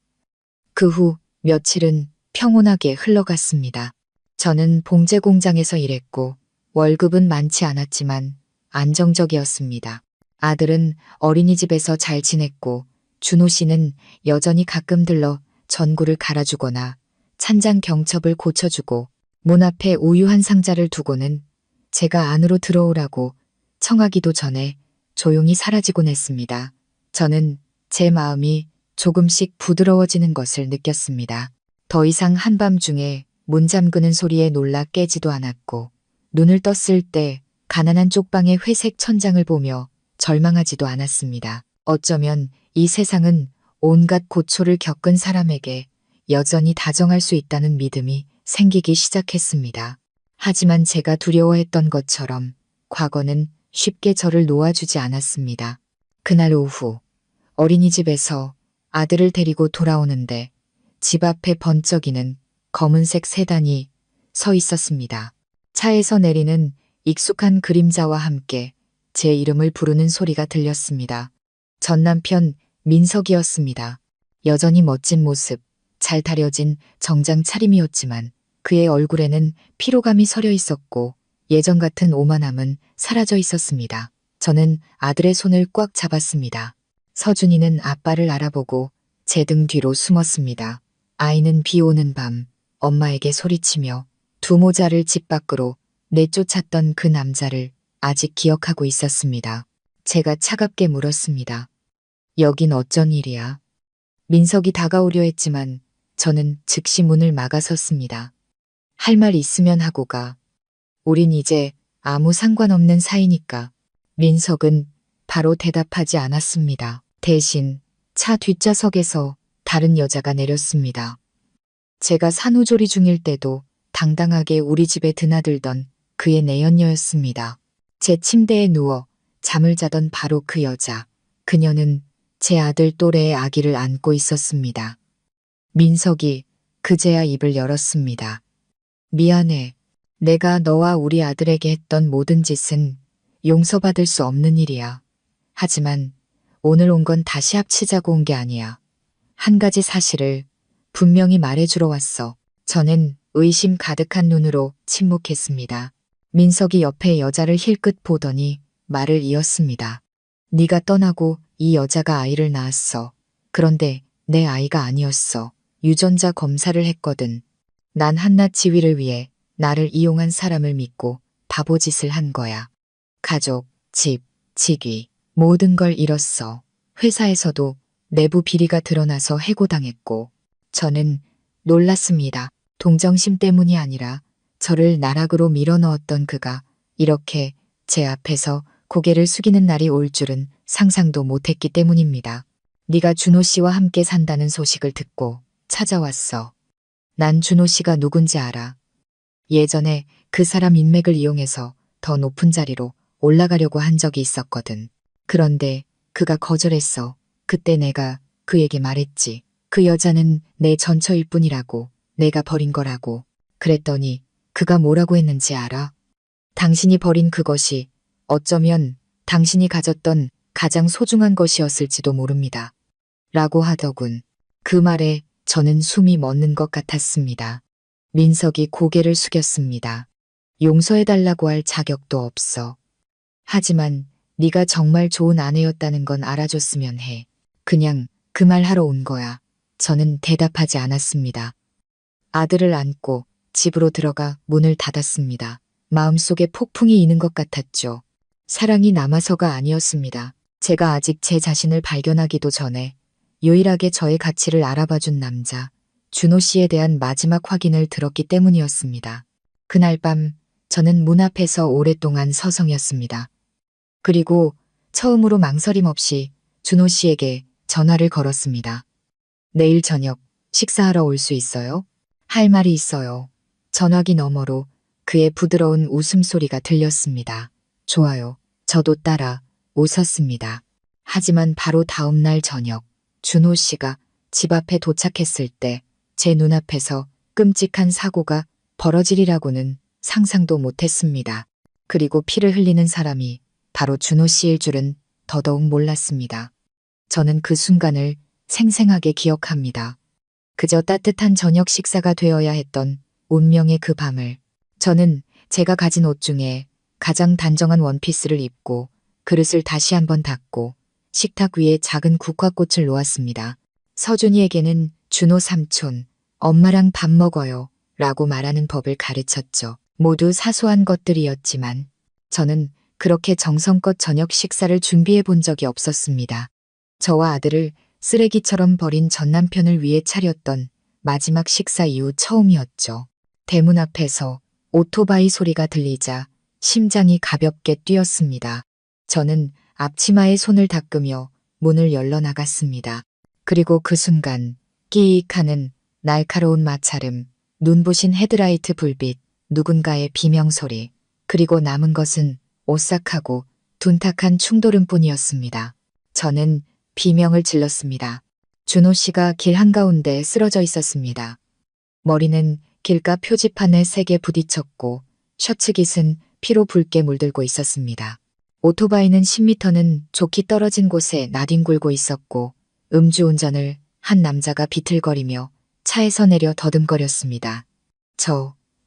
Speaker 1: 그 후 며칠은 평온하게 흘러갔습니다. 저는 봉제 공장에서 일했고 월급은 많지 않았지만 안정적이었습니다. 아들은 어린이집에서 잘 지냈고 준호 씨는 여전히 가끔 들러 전구를 갈아주거나 찬장 경첩을 고쳐주고 문 앞에 우유 한 상자를 두고는 제가 안으로 들어오라고 청하기도 전에 조용히 사라지곤 했습니다. 저는 제 마음이 조금씩 부드러워지는 것을 느꼈습니다. 더 이상 한밤중에 문 잠그는 소리에 놀라 깨지도 않았고 눈을 떴을 때 가난한 쪽방의 회색 천장을 보며 절망하지도 않았습니다. 어쩌면 이 세상은 온갖 고초를 겪은 사람에게 여전히 다정할 수 있다는 믿음이 생기기 시작했습니다. 하지만 제가 두려워했던 것처럼 과거는 쉽게 저를 놓아주지 않았습니다. 그날 오후 어린이집에서 아들을 데리고 돌아오는데 집 앞에 번쩍이는 검은색 세단이 서 있었습니다. 차에서 내리는 익숙한 그림자와 함께 제 이름을 부르는 소리가 들렸습니다. 전 남편 민석이었습니다. 여전히 멋진 모습, 잘 다려진 정장 차림이었지만 그의 얼굴에는 피로감이 서려 있었고 예전 같은 오만함은 사라져 있었습니다. 저는 아들의 손을 꽉 잡았습니다. 서준이는 아빠를 알아보고 제 등 뒤로 숨었습니다. 아이는 비 오는 밤 엄마에게 소리치며 두 모자를 집 밖으로 내쫓았던 그 남자를 아직 기억하고 있었습니다. 제가 차갑게 물었습니다. 여긴 어쩐 일이야? 민석이 다가오려 했지만 저는 즉시 문을 막아섰습니다. 할 말 있으면 하고 가. 우린 이제 아무 상관없는 사이니까. 민석은 바로 대답하지 않았습니다. 대신 차 뒷좌석에서 다른 여자가 내렸습니다. 제가 산후조리 중일 때도 당당하게 우리 집에 드나들던 그의 내연녀였습니다. 제 침대에 누워 잠을 자던 바로 그 여자. 그녀는 제 아들 또래의 아기를 안고 있었습니다. 민석이 그제야 입을 열었습니다. 미안해. 내가 너와 우리 아들에게 했던 모든 짓은 용서받을 수 없는 일이야. 하지만 오늘 온 건 다시 합치자고 온 게 아니야. 한 가지 사실을 분명히 말해주러 왔어. 저는 의심 가득한 눈으로 침묵했습니다. 민석이 옆에 여자를 힐끗 보더니 말을 이었습니다. 네가 떠나고 이 여자가 아이를 낳았어. 그런데 내 아이가 아니었어. 유전자 검사를 했거든. 난 한낱 지위를 위해 나를 이용한 사람을 믿고 바보짓을 한 거야. 가족, 집, 직위, 모든 걸 잃었어. 회사에서도 내부 비리가 드러나서 해고당했고, 저는 놀랐습니다. 동정심 때문이 아니라 저를 나락으로 밀어넣었던 그가 이렇게 제 앞에서 고개를 숙이는 날이 올 줄은 상상도 못했기 때문입니다. 네가 준호 씨와 함께 산다는 소식을 듣고 찾아왔어. 난 준호 씨가 누군지 알아. 예전에 그 사람 인맥을 이용해서 더 높은 자리로 올라가려고 한 적이 있었거든. 그런데 그가 거절했어. 그때 내가 그에게 말했지. 그 여자는 내 전처일 뿐이라고, 내가 버린 거라고. 그랬더니 그가 뭐라고 했는지 알아? 당신이 버린 그것이 어쩌면 당신이 가졌던 가장 소중한 것이었을지도 모릅니다. 라고 하더군. 그 말에 저는 숨이 멎는 것 같았습니다. 민석이 고개를 숙였습니다. 용서해달라고 할 자격도 없어. 하지만 네가 정말 좋은 아내였다는 건 알아줬으면 해. 그냥 그 말 하러 온 거야. 저는 대답하지 않았습니다. 아들을 안고 집으로 들어가 문을 닫았습니다. 마음속에 폭풍이 이는 것 같았죠. 사랑이 남아서가 아니었습니다. 제가 아직 제 자신을 발견하기도 전에 유일하게 저의 가치를 알아봐준 남자, 준호 씨에 대한 마지막 확인을 들었기 때문이었습니다. 그날 밤 저는 문 앞에서 오랫동안 서성였습니다. 그리고 처음으로 망설임 없이 준호 씨에게 전화를 걸었습니다. 내일 저녁 식사하러 올 수 있어요? 할 말이 있어요. 전화기 너머로 그의 부드러운 웃음소리가 들렸습니다. 좋아요. 저도 따라 웃었습니다. 하지만 바로 다음 날 저녁 준호 씨가 집 앞에 도착했을 때 제 눈앞에서 끔찍한 사고가 벌어지리라고는 상상도 못했습니다. 그리고 피를 흘리는 사람이 바로 준호 씨일 줄은 더더욱 몰랐습니다. 저는 그 순간을 생생하게 기억합니다. 그저 따뜻한 저녁 식사가 되어야 했던 운명의 그 밤을 저는 제가 가진 옷 중에 가장 단정한 원피스를 입고 그릇을 다시 한번 닦고 식탁 위에 작은 국화꽃을 놓았습니다. 서준이에게는 준호 삼촌, 엄마랑 밥 먹어요 라고 말하는 법을 가르쳤죠. 모두 사소한 것들이었지만 저는 그렇게 정성껏 저녁 식사를 준비해 본 적이 없었습니다. 저와 아들을 쓰레기처럼 버린 전 남편을 위해 차렸던 마지막 식사 이후 처음이었죠. 대문 앞에서 오토바이 소리가 들리자 심장이 가볍게 뛰었습니다. 저는 앞치마에 손을 닦으며 문을 열러 나갔습니다. 그리고 그 순간 끼익 하는 날카로운 마찰음, 눈부신 헤드라이트 불빛, 누군가의 비명소리, 그리고 남은 것은 오싹하고 둔탁한 충돌음뿐이었습니다. 저는 비명을 질렀습니다. 준호 씨가 길 한가운데 쓰러져 있었습니다. 머리는 길가 표지판에 세게 부딪혔고 셔츠 깃은 피로 붉게 물들고 있었습니다. 오토바이는 10m는 좋게 떨어진 곳에 나뒹굴고 있었고 음주운전을 한 남자가 비틀거리며 차에서 내려 더듬거렸습니다.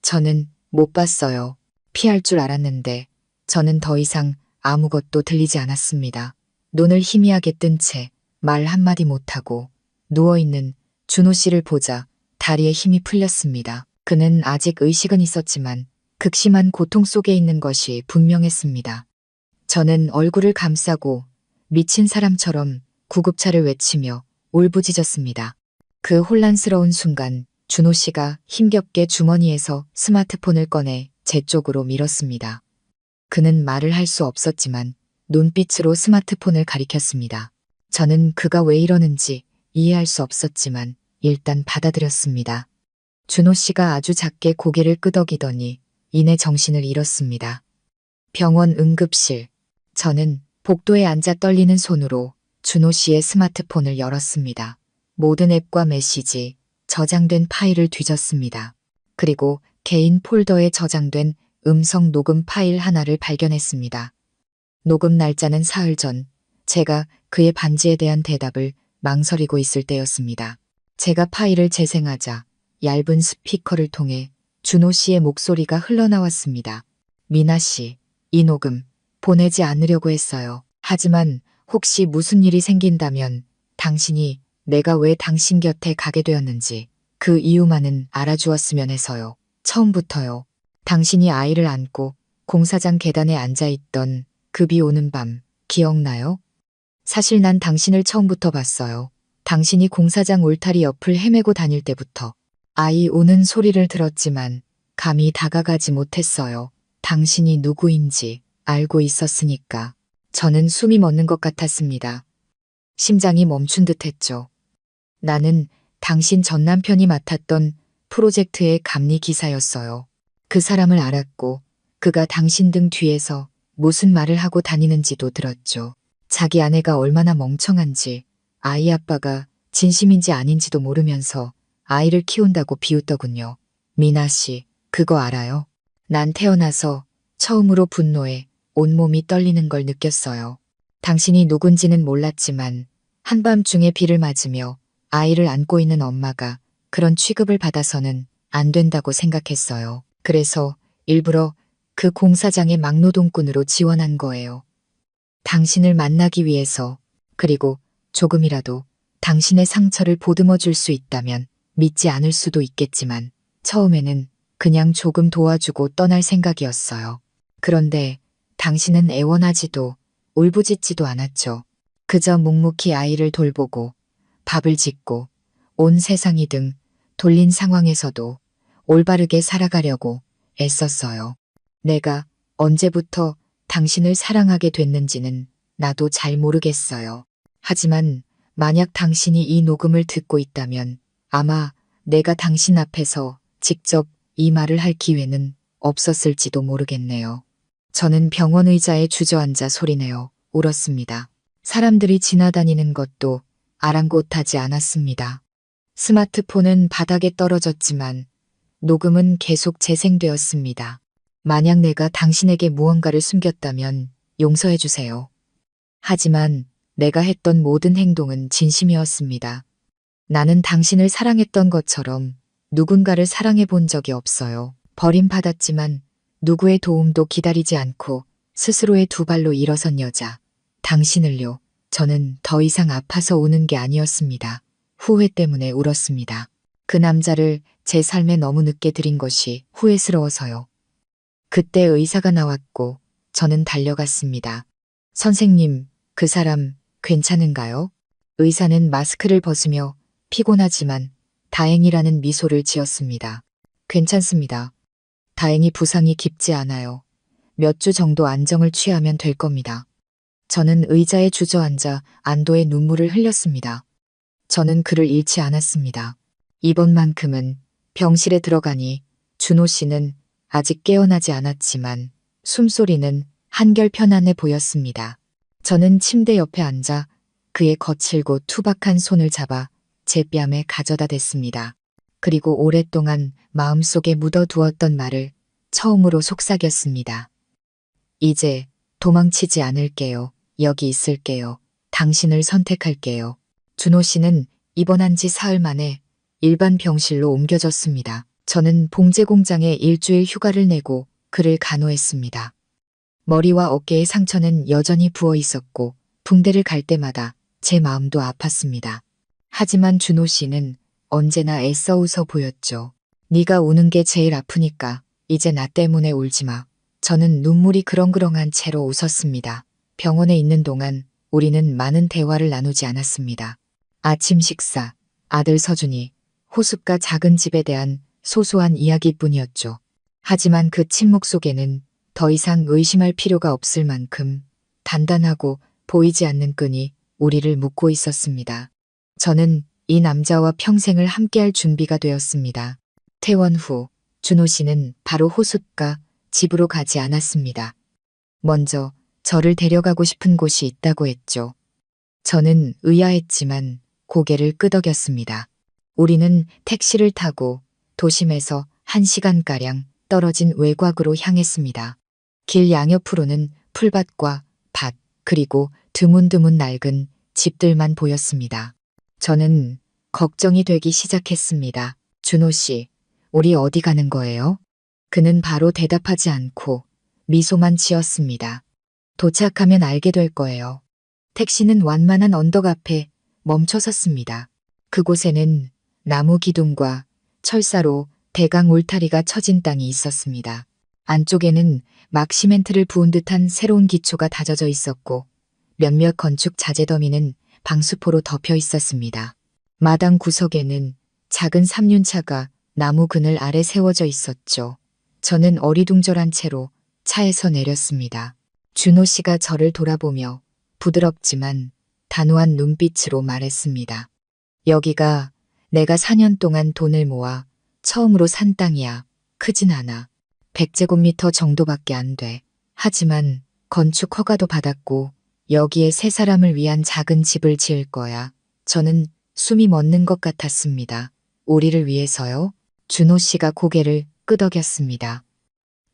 Speaker 1: 저는 못 봤어요. 피할 줄 알았는데 저는 더 이상 아무것도 들리지 않았습니다. 눈을 희미하게 뜬 채 말 한마디 못하고 누워있는 준호 씨를 보자 다리에 힘이 풀렸습니다. 그는 아직 의식은 있었지만 극심한 고통 속에 있는 것이 분명했습니다. 저는 얼굴을 감싸고 미친 사람처럼 구급차를 외치며 울부짖었습니다. 그 혼란스러운 순간 준호 씨가 힘겹게 주머니에서 스마트폰을 꺼내 제 쪽으로 밀었습니다. 그는 말을 할 수 없었지만 눈빛으로 스마트폰을 가리켰습니다. 저는 그가 왜 이러는지 이해할 수 없었지만 일단 받아들였습니다. 준호 씨가 아주 작게 고개를 끄덕이더니 이내 정신을 잃었습니다. 병원 응급실. 저는 복도에 앉아 떨리는 손으로 준호 씨의 스마트폰을 열었습니다. 모든 앱과 메시지, 저장된 파일을 뒤졌습니다. 그리고 개인 폴더에 저장된 음성 녹음 파일 하나를 발견했습니다. 녹음 날짜는 사흘 전, 제가 그의 반지에 대한 대답을 망설이고 있을 때였습니다. 제가 파일을 재생하자 얇은 스피커를 통해 준호 씨의 목소리가 흘러나왔습니다. 미나 씨, 이 녹음 보내지 않으려고 했어요. 하지만 혹시 무슨 일이 생긴다면 당신이 내가 왜 당신 곁에 가게 되었는지 그 이유만은 알아주었으면 해서요. 처음부터요. 당신이 아이를 안고 공사장 계단에 앉아있던 그 비 오는 밤 기억나요? 사실 난 당신을 처음부터 봤어요. 당신이 공사장 울타리 옆을 헤매고 다닐 때부터 아이 우는 소리를 들었지만 감히 다가가지 못했어요. 당신이 누구인지 알고 있었으니까. 저는 숨이 멎는 것 같았습니다. 심장이 멈춘 듯 했죠. 나는 당신 전 남편이 맡았던 프로젝트의 감리 기사였어요. 그 사람을 알았고 그가 당신 등 뒤에서 무슨 말을 하고 다니는지도 들었죠. 자기 아내가 얼마나 멍청한지, 아이 아빠가 진심인지 아닌지도 모르면서 아이를 키운다고 비웃더군요. 미나 씨, 그거 알아요? 난 태어나서 처음으로 분노에 온몸이 떨리는 걸 느꼈어요. 당신이 누군지는 몰랐지만 한밤중에 비를 맞으며 아이를 안고 있는 엄마가 그런 취급을 받아서는 안 된다고 생각했어요. 그래서 일부러 그 공사장의 막노동꾼으로 지원한 거예요. 당신을 만나기 위해서, 그리고 조금이라도 당신의 상처를 보듬어 줄 수 있다면 믿지 않을 수도 있겠지만 처음에는 그냥 조금 도와주고 떠날 생각이었어요. 그런데 당신은 애원하지도 울부짖지도 않았죠. 그저 묵묵히 아이를 돌보고 밥을 짓고 온 세상이 등 돌린 상황에서도 올바르게 살아가려고 애썼어요. 내가 언제부터 당신을 사랑하게 됐는지는 나도 잘 모르겠어요. 하지만 만약 당신이 이 녹음을 듣고 있다면 아마 내가 당신 앞에서 직접 이 말을 할 기회는 없었을지도 모르겠네요. 저는 병원 의자에 주저앉아 소리내어 울었습니다. 사람들이 지나다니는 것도 아랑곳하지 않았습니다. 스마트폰은 바닥에 떨어졌지만 녹음은 계속 재생되었습니다. 만약 내가 당신에게 무언가를 숨겼다면 용서해 주세요. 하지만 내가 했던 모든 행동은 진심이었습니다. 나는 당신을 사랑했던 것처럼 누군가를 사랑해 본 적이 없어요. 버림받았지만 누구의 도움도 기다리지 않고 스스로의 두 발로 일어선 여자. 당신을요. 저는 더 이상 아파서 우는 게 아니었습니다. 후회 때문에 울었습니다. 그 남자를 제 삶에 너무 늦게 들인 것이 후회스러워서요. 그때 의사가 나왔고 저는 달려갔습니다. 선생님, 그 사람 괜찮은가요? 의사는 마스크를 벗으며 피곤하지만 다행이라는 미소를 지었습니다. 괜찮습니다. 다행히 부상이 깊지 않아요. 몇 주 정도 안정을 취하면 될 겁니다. 저는 의자에 주저앉아 안도의 눈물을 흘렸습니다. 저는 그를 잃지 않았습니다. 이번만큼은 병실에 들어가니 준호 씨는 아직 깨어나지 않았지만 숨소리는 한결 편안해 보였습니다. 저는 침대 옆에 앉아 그의 거칠고 투박한 손을 잡아 제 뺨에 가져다 댔습니다. 그리고 오랫동안 마음속에 묻어두었던 말을 처음으로 속삭였습니다. 이제 도망치지 않을게요. 여기 있을게요. 당신을 선택할게요. 준호 씨는 입원한 지 사흘 만에 일반 병실로 옮겨졌습니다. 저는 봉제 공장에 일주일 휴가를 내고 그를 간호했습니다. 머리와 어깨의 상처는 여전히 부어 있었고 붕대를 갈 때마다 제 마음도 아팠습니다. 하지만 준호 씨는 언제나 애써 웃어 보였죠. 네가 우는 게 제일 아프니까 이제 나 때문에 울지 마. 저는 눈물이 그렁그렁한 채로 웃었습니다. 병원에 있는 동안 우리는 많은 대화를 나누지 않았습니다. 아침 식사, 아들 서준이, 호숫가 작은 집에 대한 소소한 이야기뿐이었죠. 하지만 그 침묵 속에는 더 이상 의심할 필요가 없을 만큼 단단하고 보이지 않는 끈이 우리를 묶고 있었습니다. 저는 이 남자와 평생을 함께할 준비가 되었습니다. 퇴원 후 준호 씨는 바로 호숫가 집으로 가지 않았습니다. 먼저 저를 데려가고 싶은 곳이 있다고 했죠. 저는 의아했지만 고개를 끄덕였습니다. 우리는 택시를 타고 도심에서 1시간가량 떨어진 외곽으로 향했습니다. 길 양옆으로는 풀밭과 밭, 그리고 드문드문 낡은 집들만 보였습니다. 저는 걱정이 되기 시작했습니다. 준호 씨, 우리 어디 가는 거예요? 그는 바로 대답하지 않고 미소만 지었습니다. 도착하면 알게 될 거예요. 택시는 완만한 언덕 앞에 멈춰 섰습니다. 그곳에는 나무 기둥과 철사로 대강 울타리가 쳐진 땅이 있었습니다. 안쪽에는 막 시멘트를 부은 듯한 새로운 기초가 다져져 있었고 몇몇 건축 자재 더미는 방수포로 덮여 있었습니다. 마당 구석에는 작은 삼륜차가 나무 그늘 아래 세워져 있었죠. 저는 어리둥절한 채로 차에서 내렸습니다. 준호 씨가 저를 돌아보며 부드럽지만 단호한 눈빛으로 말했습니다. 여기가 내가 4년 동안 돈을 모아 처음으로 산 땅이야. 크진 않아. 100제곱미터 정도밖에 안 돼. 하지만 건축 허가도 받았고 여기에 세 사람을 위한 작은 집을 지을 거야. 저는 숨이 멎는 것 같았습니다. 우리를 위해서요? 준호 씨가 고개를 끄덕였습니다.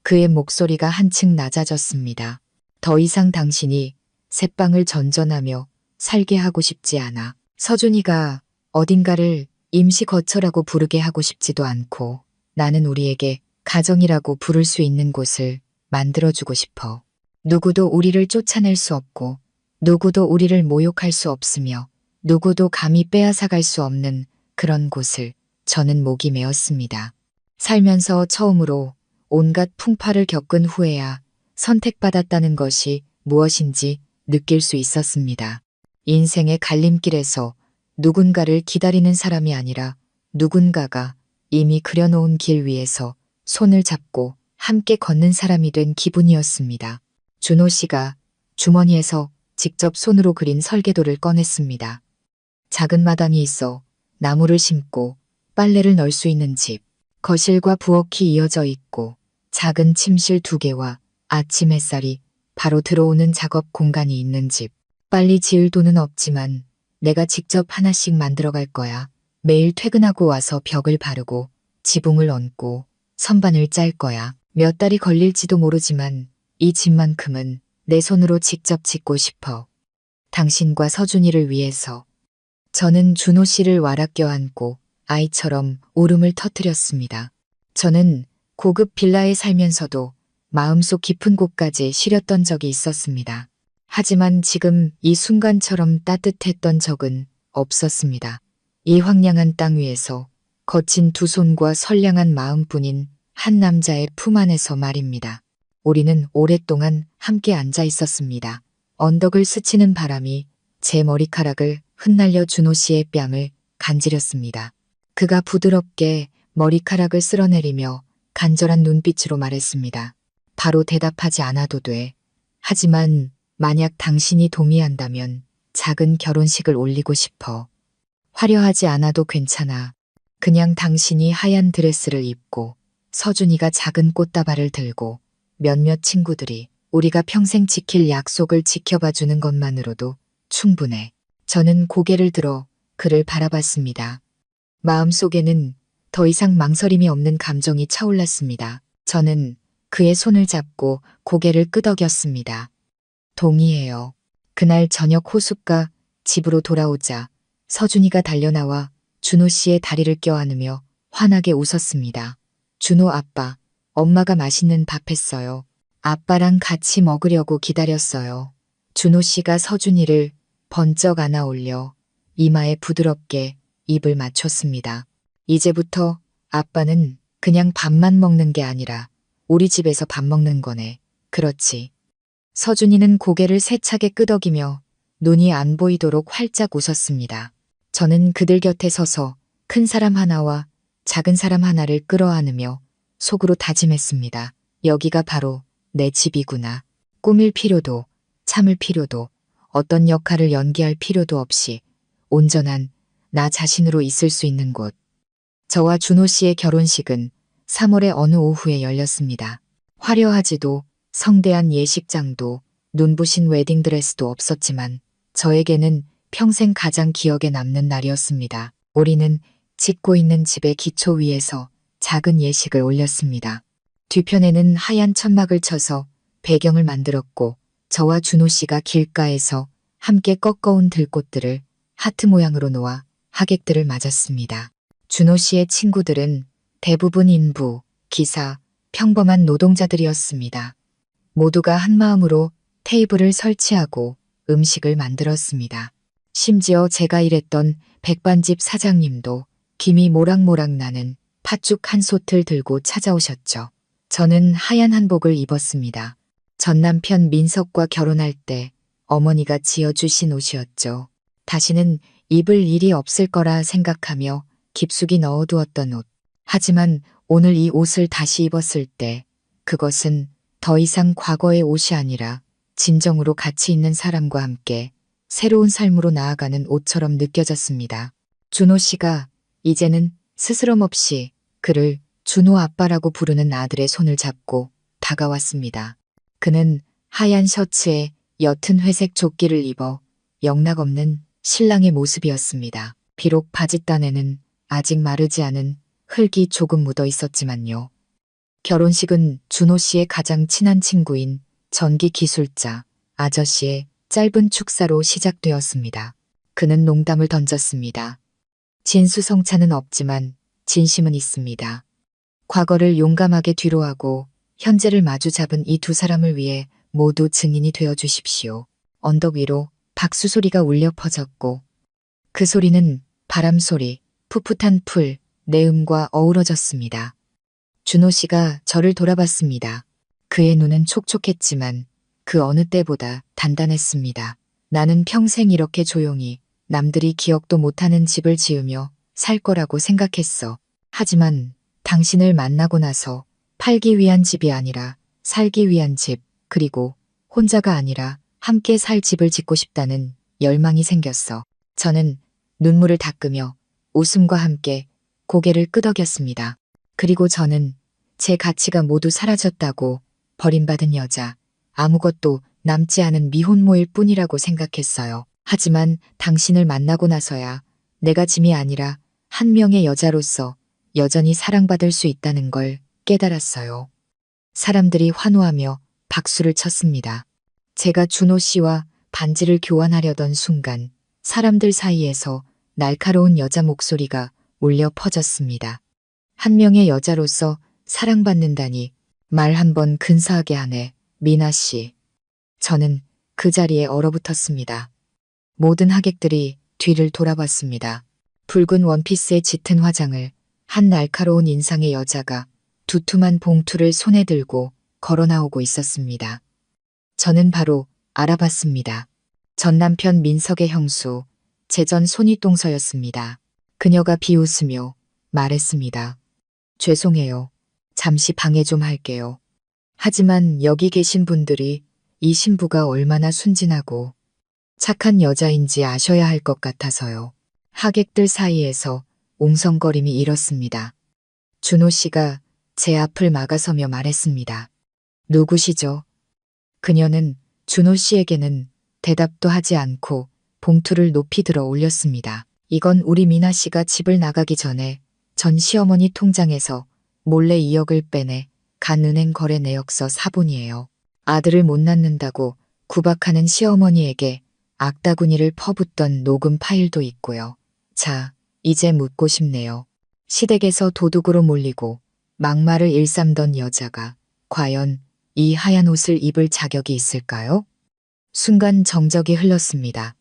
Speaker 1: 그의 목소리가 한층 낮아졌습니다. 더 이상 당신이 새빵을 전전하며 살게 하고 싶지 않아. 서준이가 어딘가를 임시 거처라고 부르게 하고 싶지도 않고 나는 우리에게 가정이라고 부를 수 있는 곳을 만들어주고 싶어. 누구도 우리를 쫓아낼 수 없고 누구도 우리를 모욕할 수 없으며 누구도 감히 빼앗아갈 수 없는 그런 곳을 저는 목이 메었습니다. 살면서 처음으로 온갖 풍파를 겪은 후에야 선택받았다는 것이 무엇인지 느낄 수 있었습니다. 인생의 갈림길에서 누군가를 기다리는 사람이 아니라 누군가가 이미 그려놓은 길 위에서 손을 잡고 함께 걷는 사람이 된 기분이었습니다. 준호 씨가 주머니에서 직접 손으로 그린 설계도를 꺼냈습니다. 작은 마당이 있어 나무를 심고 빨래를 널 수 있는 집, 거실과 부엌이 이어져 있고 작은 침실 2개와 아침 햇살이 바로 들어오는 작업 공간이 있는 집. 빨리 지을 돈은 없지만 내가 직접 하나씩 만들어 갈 거야. 매일 퇴근하고 와서 벽을 바르고 지붕을 얹고 선반을 짤 거야. 몇 달이 걸릴지도 모르지만 이 집만큼은 내 손으로 직접 짓고 싶어. 당신과 서준이를 위해서. 저는 준호 씨를 와락 껴안고 아이처럼 울음을 터뜨렸습니다. 저는 고급 빌라에 살면서도 마음속 깊은 곳까지 시렸던 적이 있었습니다. 하지만 지금 이 순간처럼 따뜻했던 적은 없었습니다. 이 황량한 땅 위에서 거친 2손과 선량한 마음뿐인 한 남자의 품 안에서 말입니다. 우리는 오랫동안 함께 앉아 있었습니다. 언덕을 스치는 바람이 제 머리카락을 흩날려 준호 씨의 뺨을 간지렸습니다. 그가 부드럽게 머리카락을 쓸어내리며 간절한 눈빛으로 말했습니다. 바로 대답하지 않아도 돼. 하지만 만약 당신이 동의한다면 작은 결혼식을 올리고 싶어. 화려하지 않아도 괜찮아. 그냥 당신이 하얀 드레스를 입고 서준이가 작은 꽃다발을 들고 몇몇 친구들이 우리가 평생 지킬 약속을 지켜봐 주는 것만으로도 충분해. 저는 고개를 들어 그를 바라봤습니다. 마음속에는 더 이상 망설임이 없는 감정이 차올랐습니다. 저는 그의 손을 잡고 고개를 끄덕였습니다. 동의해요. 그날 저녁 호숫가 집으로 돌아오자 서준이가 달려나와 준호 씨의 다리를 껴안으며 환하게 웃었습니다. 준호 아빠, 엄마가 맛있는 밥 했어요. 아빠랑 같이 먹으려고 기다렸어요. 준호 씨가 서준이를 번쩍 안아 올려 이마에 부드럽게 입을 맞췄습니다. 이제부터 아빠는 그냥 밥만 먹는 게 아니라 우리 집에서 밥 먹는 거네. 그렇지. 서준이는 고개를 세차게 끄덕이며 눈이 안 보이도록 활짝 웃었습니다. 저는 그들 곁에 서서 큰 사람 하나와 작은 사람 하나를 끌어안으며 속으로 다짐했습니다. 여기가 바로 내 집이구나. 꾸밀 필요도, 참을 필요도, 어떤 역할을 연기할 필요도 없이 온전한 나 자신으로 있을 수 있는 곳. 저와 준호 씨의 결혼식은 3월의 어느 오후에 열렸습니다. 화려하지도 성대한 예식장도 눈부신 웨딩드레스도 없었지만 저에게는 평생 가장 기억에 남는 날이었습니다. 우리는 짓고 있는 집의 기초 위에서 작은 예식을 올렸습니다. 뒤편에는 하얀 천막을 쳐서 배경을 만들었고 저와 준호 씨가 길가에서 함께 꺾어온 들꽃들을 하트 모양으로 놓아 하객들을 맞았습니다. 준호 씨의 친구들은 대부분 인부, 기사, 평범한 노동자들이었습니다. 모두가 한마음으로 테이블을 설치하고 음식을 만들었습니다. 심지어 제가 일했던 백반집 사장님도 김이 모락모락 나는 팥죽 한 솥을 들고 찾아오셨죠. 저는 하얀 한복을 입었습니다. 전 남편 민석과 결혼할 때 어머니가 지어주신 옷이었죠. 다시는 입을 일이 없을 거라 생각하며 깊숙이 넣어두었던 옷. 하지만 오늘 이 옷을 다시 입었을 때 그것은 더 이상 과거의 옷이 아니라 진정으로 가치 있는 사람과 함께 새로운 삶으로 나아가는 옷처럼 느껴졌습니다. 준호 씨가 이제는 스스럼 없이 그를 준호 아빠라고 부르는 아들의 손을 잡고 다가왔습니다. 그는 하얀 셔츠에 옅은 회색 조끼를 입어 영락없는 신랑의 모습이었습니다. 비록 바짓단에는 아직 마르지 않은 흙이 조금 묻어 있었지만요. 결혼식은 준호 씨의 가장 친한 친구인 전기 기술자 아저씨의 짧은 축사로 시작되었습니다. 그는 농담을 던졌습니다. 진수성찬은 없지만 진심은 있습니다. 과거를 용감하게 뒤로하고 현재를 마주 잡은 이 두 사람을 위해 모두 증인이 되어 주십시오. 언덕 위로 박수 소리가 울려 퍼졌고 그 소리는 바람 소리, 풋풋한 풀, 내음과 어우러졌습니다. 준호 씨가 저를 돌아봤습니다. 그의 눈은 촉촉했지만 그 어느 때보다 단단했습니다. 나는 평생 이렇게 조용히 남들이 기억도 못하는 집을 지으며 살 거라고 생각했어. 하지만 당신을 만나고 나서 팔기 위한 집이 아니라 살기 위한 집, 그리고 혼자가 아니라 함께 살 집을 짓고 싶다는 열망이 생겼어. 저는 눈물을 닦으며 웃음과 함께 고개를 끄덕였습니다. 그리고 저는 제 가치가 모두 사라졌다고 버림받은 여자, 아무것도 남지 않은 미혼모일 뿐이라고 생각했어요. 하지만 당신을 만나고 나서야 내가 짐이 아니라 한 명의 여자로서 여전히 사랑받을 수 있다는 걸 깨달았어요. 사람들이 환호하며 박수를 쳤습니다. 제가 준호 씨와 반지를 교환하려던 순간 사람들 사이에서 날카로운 여자 목소리가 울려 퍼졌습니다. 한 명의 여자로서 사랑받는다니 말 한 번 근사하게 하네, 미나 씨. 저는 그 자리에 얼어붙었습니다. 모든 하객들이 뒤를 돌아봤습니다. 붉은 원피스에 짙은 화장을 한 날카로운 인상의 여자가 두툼한 봉투를 손에 들고 걸어 나오고 있었습니다. 저는 바로 알아봤습니다. 전 남편 민석의 형수, 제 전 손윗동서였습니다. 그녀가 비웃으며 말했습니다. 죄송해요. 잠시 방해 좀 할게요. 하지만 여기 계신 분들이 이 신부가 얼마나 순진하고 착한 여자인지 아셔야 할 것 같아서요. 하객들 사이에서 웅성거림이 일었습니다. 준호 씨가 제 앞을 막아서며 말했습니다. 누구시죠? 그녀는 준호 씨에게는 대답도 하지 않고 봉투를 높이 들어 올렸습니다. 이건 우리 미나 씨가 집을 나가기 전에 전 시어머니 통장에서 몰래 2억을 빼내 간 은행 거래 내역서 사본이에요. 아들을 못 낳는다고 구박하는 시어머니에게 악다구니를 퍼붓던 녹음 파일도 있고요. 자, 이제 묻고 싶네요. 시댁에서 도둑으로 몰리고 막말을 일삼던 여자가 과연 이 하얀 옷을 입을 자격이 있을까요? 순간 정적이 흘렀습니다.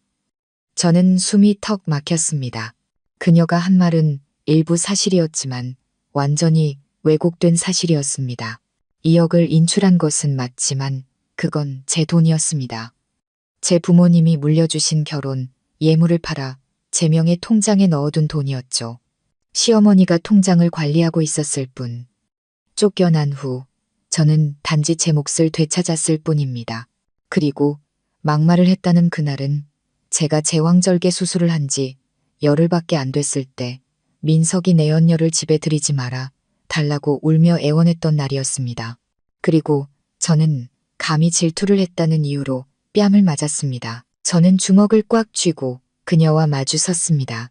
Speaker 1: 저는 숨이 턱 막혔습니다. 그녀가 한 말은 일부 사실이었지만 완전히 왜곡된 사실이었습니다. 2억을 인출한 것은 맞지만 그건 제 돈이었습니다. 제 부모님이 물려주신 결혼 예물을 팔아 제 명의 통장에 넣어둔 돈이었죠. 시어머니가 통장을 관리하고 있었을 뿐. 쫓겨난 후 저는 단지 제 몫을 되찾았을 뿐입니다. 그리고 막말을 했다는 그날은 제가 제왕절개 수술을 한 지 열흘밖에 안 됐을 때 민석이 내 연녀를 집에 들이지 마라 달라고 울며 애원했던 날이었습니다. 그리고 저는 감히 질투를 했다는 이유로 뺨을 맞았습니다. 저는 주먹을 꽉 쥐고 그녀와 마주 섰습니다.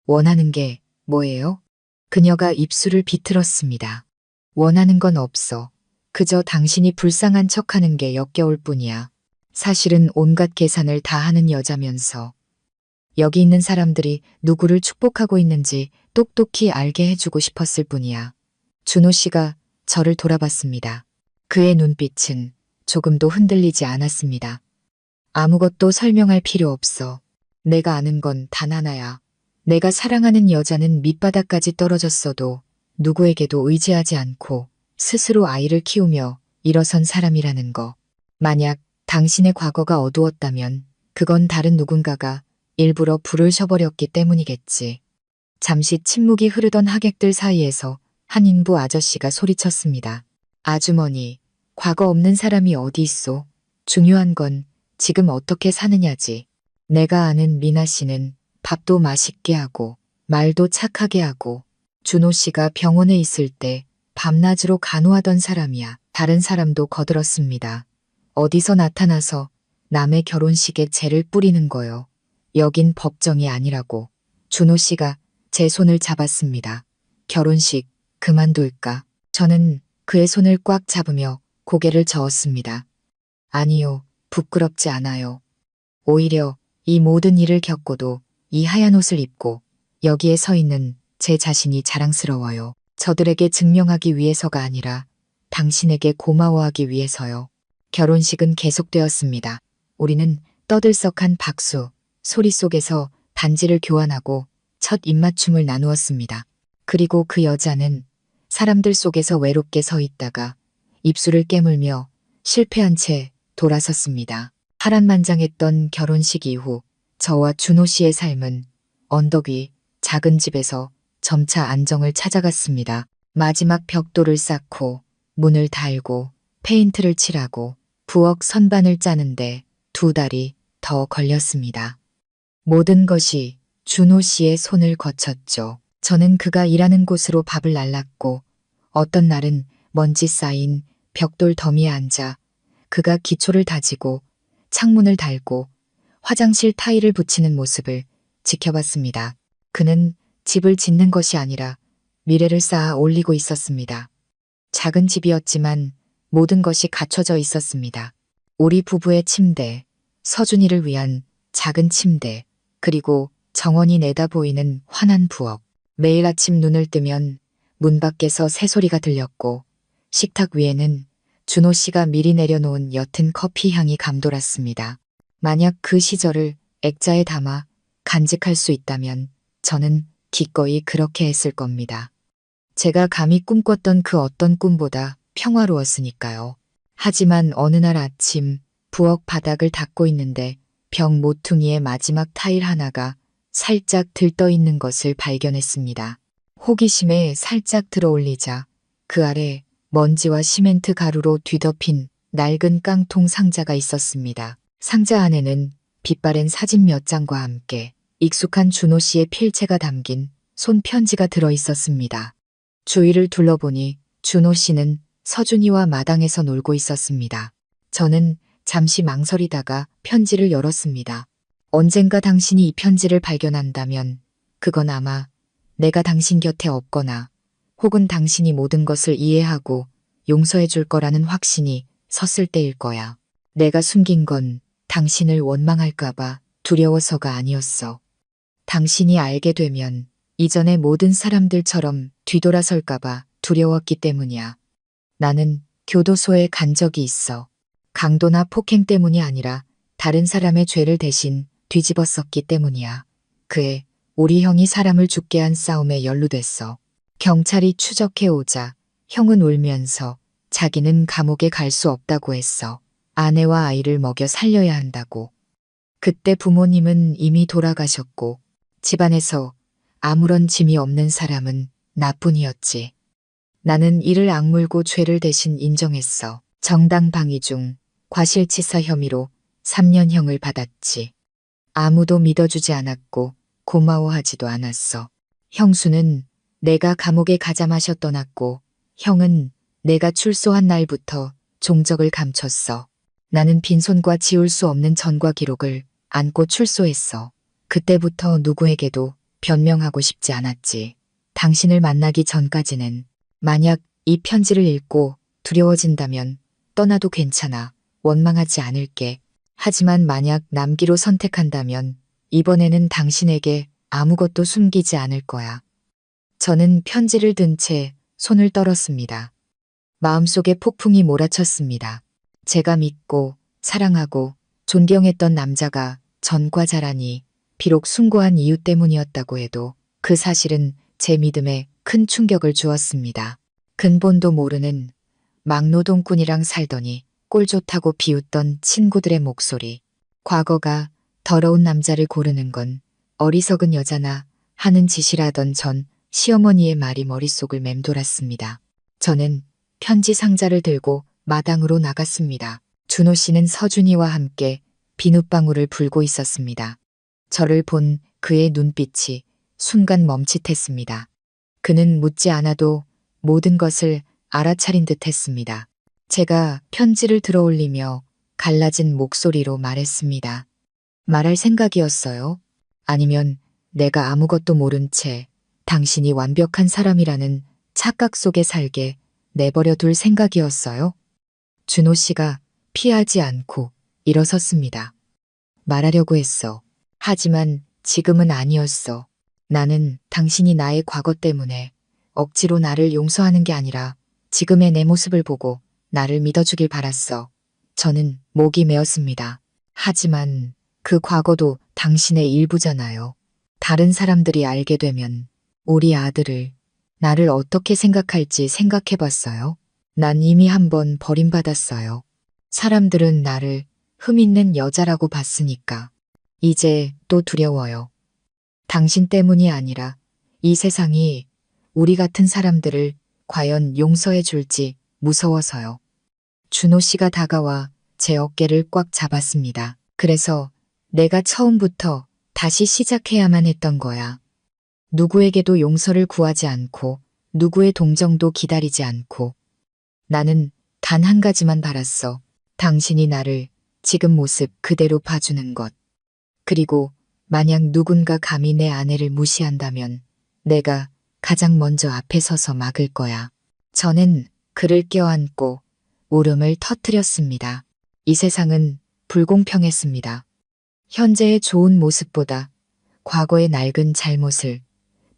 Speaker 1: 원하는 게 뭐예요? 그녀가 입술을 비틀었습니다. 원하는 건 없어. 그저 당신이 불쌍한 척하는 게 역겨울 뿐이야. 사실은 온갖 계산을 다 하는 여자면서 여기 있는 사람들이 누구를 축복하고 있는지 똑똑히 알게 해주고 싶었을 뿐이야. 준호 씨가 저를 돌아봤습니다. 그의 눈빛은 조금도 흔들리지 않았습니다. 아무것도 설명할 필요 없어. 내가 아는 건 단 하나야. 내가 사랑하는 여자는 밑바닥까지 떨어졌어도 누구에게도 의지하지 않고 스스로 아이를 키우며 일어선 사람이라는 거. 만약 당신의 과거가 어두웠다면 그건 다른 누군가가 일부러 불을 켜버렸기 때문이겠지. 잠시 침묵이 흐르던 하객들 사이에서 한 인부 아저씨가 소리쳤습니다. 아주머니, 과거 없는 사람이 어디 있어? 중요한 건 지금 어떻게 사느냐지. 내가 아는 미나 씨는 밥도 맛있게 하고 말도 착하게 하고 준호 씨가 병원에 있을 때 밤낮으로 간호하던 사람이야. 다른 사람도 거들었습니다. 어디서 나타나서 남의 결혼식에 재를 뿌리는 거요. 여긴 법정이 아니라고. 준호 씨가 제 손을 잡았습니다. 결혼식 그만둘까? 저는 그의 손을 꽉 잡으며 고개를 저었습니다. 아니요, 부끄럽지 않아요. 오히려 이 모든 일을 겪고도 이 하얀 옷을 입고 여기에 서 있는 제 자신이 자랑스러워요. 저들에게 증명하기 위해서가 아니라 당신에게 고마워하기 위해서요. 결혼식은 계속되었습니다. 우리는 떠들썩한 박수, 소리 속에서 반지를 교환하고 첫 입맞춤을 나누었습니다. 그리고 그 여자는 사람들 속에서 외롭게 서 있다가 입술을 깨물며 실패한 채 돌아섰습니다. 파란만장했던 결혼식 이후 저와 준호 씨의 삶은 언덕 위 작은 집에서 점차 안정을 찾아갔습니다. 마지막 벽돌을 쌓고 문을 달고 페인트를 칠하고 부엌 선반을 짜는데 2달이 더 걸렸습니다. 모든 것이 준호 씨의 손을 거쳤죠. 저는 그가 일하는 곳으로 밥을 날랐고 어떤 날은 먼지 쌓인 벽돌 더미에 앉아 그가 기초를 다지고 창문을 달고 화장실 타일을 붙이는 모습을 지켜봤습니다. 그는 집을 짓는 것이 아니라 미래를 쌓아 올리고 있었습니다. 작은 집이었지만 모든 것이 갖춰져 있었습니다. 우리 부부의 침대, 서준이를 위한 작은 침대, 그리고 정원이 내다보이는 환한 부엌. 매일 아침 눈을 뜨면 문 밖에서 새소리가 들렸고 식탁 위에는 준호 씨가 미리 내려놓은 옅은 커피 향이 감돌았습니다. 만약 그 시절을 액자에 담아 간직할 수 있다면 저는 기꺼이 그렇게 했을 겁니다. 제가 감히 꿈꿨던 그 어떤 꿈보다 평화로웠으니까요. 하지만 어느 날 아침 부엌 바닥을 닦고 있는데 벽 모퉁이의 마지막 타일 하나가 살짝 들떠 있는 것을 발견했습니다. 호기심에 살짝 들어올리자 그 아래 먼지와 시멘트 가루로 뒤덮인 낡은 깡통 상자가 있었습니다. 상자 안에는 빛바랜 사진 몇 장과 함께 익숙한 준호 씨의 필체가 담긴 손편지가 들어 있었습니다. 주위를 둘러보니 준호 씨는 서준이와 마당에서 놀고 있었습니다. 저는 잠시 망설이다가 편지를 열었습니다. 언젠가 당신이 이 편지를 발견한다면 그건 아마 내가 당신 곁에 없거나 혹은 당신이 모든 것을 이해하고 용서해 줄 거라는 확신이 섰을 때일 거야. 내가 숨긴 건 당신을 원망할까봐 두려워서가 아니었어. 당신이 알게 되면 이전의 모든 사람들처럼 뒤돌아설까봐 두려웠기 때문이야. 나는 교도소에 간 적이 있어. 강도나 폭행 때문이 아니라 다른 사람의 죄를 대신 뒤집었었기 때문이야. 그해 우리 형이 사람을 죽게 한 싸움에 연루됐어. 경찰이 추적해 오자 형은 울면서 자기는 감옥에 갈 수 없다고 했어. 아내와 아이를 먹여 살려야 한다고. 그때 부모님은 이미 돌아가셨고 집안에서 아무런 짐이 없는 사람은 나뿐이었지. 나는 이를 악물고 죄를 대신 인정했어. 정당방위 중 과실치사 혐의로 3년형을 받았지. 아무도 믿어주지 않았고 고마워하지도 않았어. 형수는 내가 감옥에 가자마셔 떠났고 형은 내가 출소한 날부터 종적을 감췄어. 나는 빈손과 지울 수 없는 전과 기록을 안고 출소했어. 그때부터 누구에게도 변명하고 싶지 않았지. 당신을 만나기 전까지는 만약 이 편지를 읽고 두려워진다면 떠나도 괜찮아. 원망하지 않을게. 하지만 만약 남기로 선택한다면 이번에는 당신에게 아무것도 숨기지 않을 거야. 저는 편지를 든 채 손을 떨었습니다. 마음속에 폭풍이 몰아쳤습니다. 제가 믿고 사랑하고 존경했던 남자가 전과자라니 비록 숭고한 이유 때문이었다고 해도 그 사실은 제 믿음에 큰 충격을 주었습니다. 근본도 모르는 막노동꾼이랑 살더니 꼴 좋다고 비웃던 친구들의 목소리. 과거가 더러운 남자를 고르는 건 어리석은 여자나 하는 짓이라던 전 시어머니의 말이 머릿속을 맴돌았습니다. 저는 편지 상자를 들고 마당으로 나갔습니다. 준호 씨는 서준이와 함께 비눗방울을 불고 있었습니다. 저를 본 그의 눈빛이 순간 멈칫했습니다. 그는 묻지 않아도 모든 것을 알아차린 듯 했습니다. 제가 편지를 들어올리며 갈라진 목소리로 말했습니다. 말할 생각이었어요? 아니면 내가 아무것도 모른 채 당신이 완벽한 사람이라는 착각 속에 살게 내버려 둘 생각이었어요? 준호 씨가 피하지 않고 일어섰습니다. 말하려고 했어. 하지만 지금은 아니었어. 나는 당신이 나의 과거 때문에 억지로 나를 용서하는 게 아니라 지금의 내 모습을 보고 나를 믿어주길 바랐어. 저는 목이 메었습니다. 하지만 그 과거도 당신의 일부잖아요. 다른 사람들이 알게 되면 우리 아들을, 나를 어떻게 생각할지 생각해봤어요? 난 이미 한번 버림받았어요. 사람들은 나를 흠 있는 여자라고 봤으니까. 이제 또 두려워요. 당신 때문이 아니라 이 세상이 우리 같은 사람들을 과연 용서해 줄지 무서워서요. 준호 씨가 다가와 제 어깨를 꽉 잡았습니다. 그래서 내가 처음부터 다시 시작해야만 했던 거야. 누구에게도 용서를 구하지 않고 누구의 동정도 기다리지 않고 나는 단 한 가지만 바랐어. 당신이 나를 지금 모습 그대로 봐주는 것. 그리고 만약 누군가 감히 내 아내를 무시한다면 내가 가장 먼저 앞에 서서 막을 거야. 저는 그를 껴안고 울음을 터뜨렸습니다. 이 세상은 불공평했습니다. 현재의 좋은 모습보다 과거의 낡은 잘못을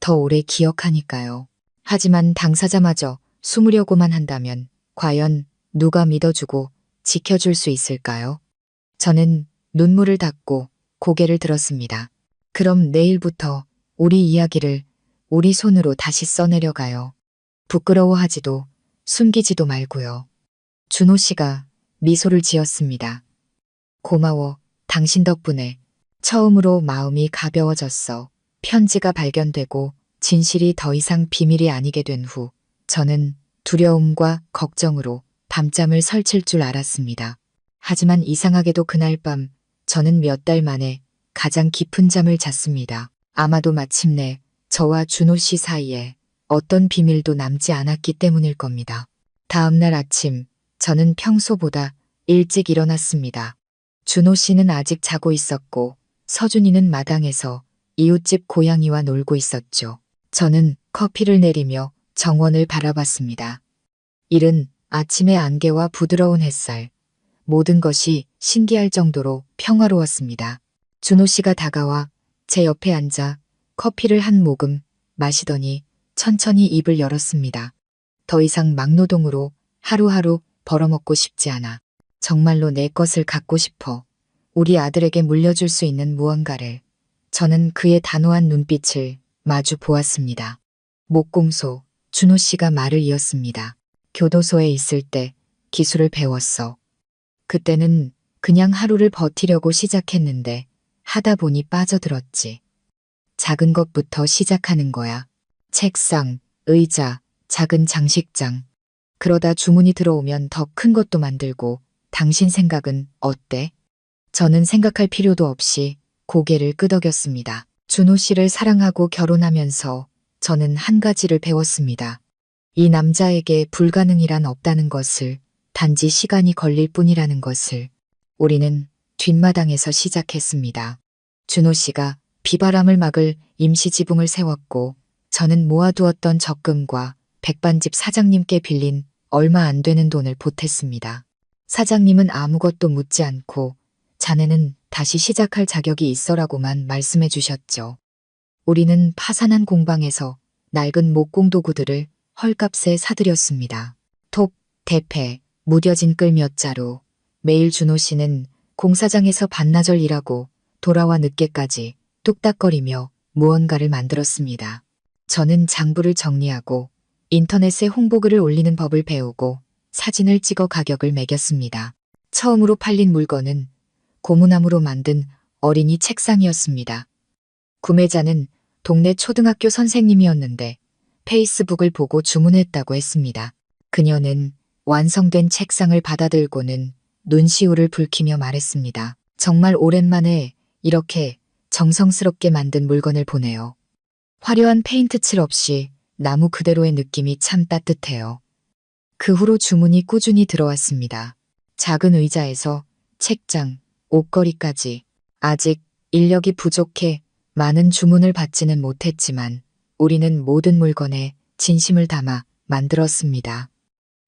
Speaker 1: 더 오래 기억하니까요. 하지만 당사자마저 숨으려고만 한다면 과연 누가 믿어주고 지켜줄 수 있을까요? 저는 눈물을 닦고 고개를 들었습니다. 그럼 내일부터 우리 이야기를 우리 손으로 다시 써내려가요. 부끄러워하지도 숨기지도 말고요. 준호 씨가 미소를 지었습니다. 고마워. 당신 덕분에 처음으로 마음이 가벼워졌어. 편지가 발견되고 진실이 더 이상 비밀이 아니게 된 후 저는 두려움과 걱정으로 밤잠을 설칠 줄 알았습니다. 하지만 이상하게도 그날 밤 저는 몇 달 만에 가장 깊은 잠을 잤습니다. 아마도 마침내 저와 준호 씨 사이에 어떤 비밀도 남지 않았기 때문일 겁니다. 다음 날 아침 저는 평소보다 일찍 일어났습니다. 준호 씨는 아직 자고 있었고 서준이는 마당에서 이웃집 고양이와 놀고 있었죠. 저는 커피를 내리며 정원을 바라봤습니다. 이른 아침의 안개와 부드러운 햇살, 모든 것이 신기할 정도로 평화로웠습니다. 준호 씨가 다가와 제 옆에 앉아 커피를 한 모금 마시더니 천천히 입을 열었습니다. 더 이상 막노동으로 하루하루 벌어먹고 싶지 않아. 정말로 내 것을 갖고 싶어. 우리 아들에게 물려줄 수 있는 무언가를. 저는 그의 단호한 눈빛을 마주 보았습니다. 목공소, 준호 씨가 말을 이었습니다. 교도소에 있을 때 기술을 배웠어. 그때는 그냥 하루를 버티려고 시작했는데 하다 보니 빠져들었지. 작은 것부터 시작하는 거야. 책상, 의자, 작은 장식장. 그러다 주문이 들어오면 더 큰 것도 만들고 당신 생각은 어때? 저는 생각할 필요도 없이 고개를 끄덕였습니다. 준호 씨를 사랑하고 결혼하면서 저는 한 가지를 배웠습니다. 이 남자에게 불가능이란 없다는 것을, 단지 시간이 걸릴 뿐이라는 것을. 우리는 뒷마당에서 시작했습니다. 준호 씨가 비바람을 막을 임시 지붕을 세웠고, 저는 모아두었던 적금과 백반집 사장님께 빌린 얼마 안 되는 돈을 보탰습니다. 사장님은 아무것도 묻지 않고 자네는 다시 시작할 자격이 있어라고만 말씀해 주셨죠. 우리는 파산한 공방에서 낡은 목공 도구들을 헐값에 사들였습니다. 톱, 대패, 무뎌진 끌 몇 자루. 매일 준호 씨는 공사장에서 반나절 일하고 돌아와 늦게까지 뚝딱거리며 무언가를 만들었습니다. 저는 장부를 정리하고 인터넷에 홍보글을 올리는 법을 배우고 사진을 찍어 가격을 매겼습니다. 처음으로 팔린 물건은 고무나무로 만든 어린이 책상이었습니다. 구매자는 동네 초등학교 선생님이었는데 페이스북을 보고 주문했다고 했습니다. 그녀는 완성된 책상을 받아들고는 눈시울을 붉히며 말했습니다. 정말 오랜만에 이렇게 정성스럽게 만든 물건을 보네요. 화려한 페인트칠 없이 나무 그대로의 느낌이 참 따뜻해요. 그 후로 주문이 꾸준히 들어왔습니다. 작은 의자에서 책장, 옷걸이까지. 아직 인력이 부족해 많은 주문을 받지는 못했지만 우리는 모든 물건에 진심을 담아 만들었습니다.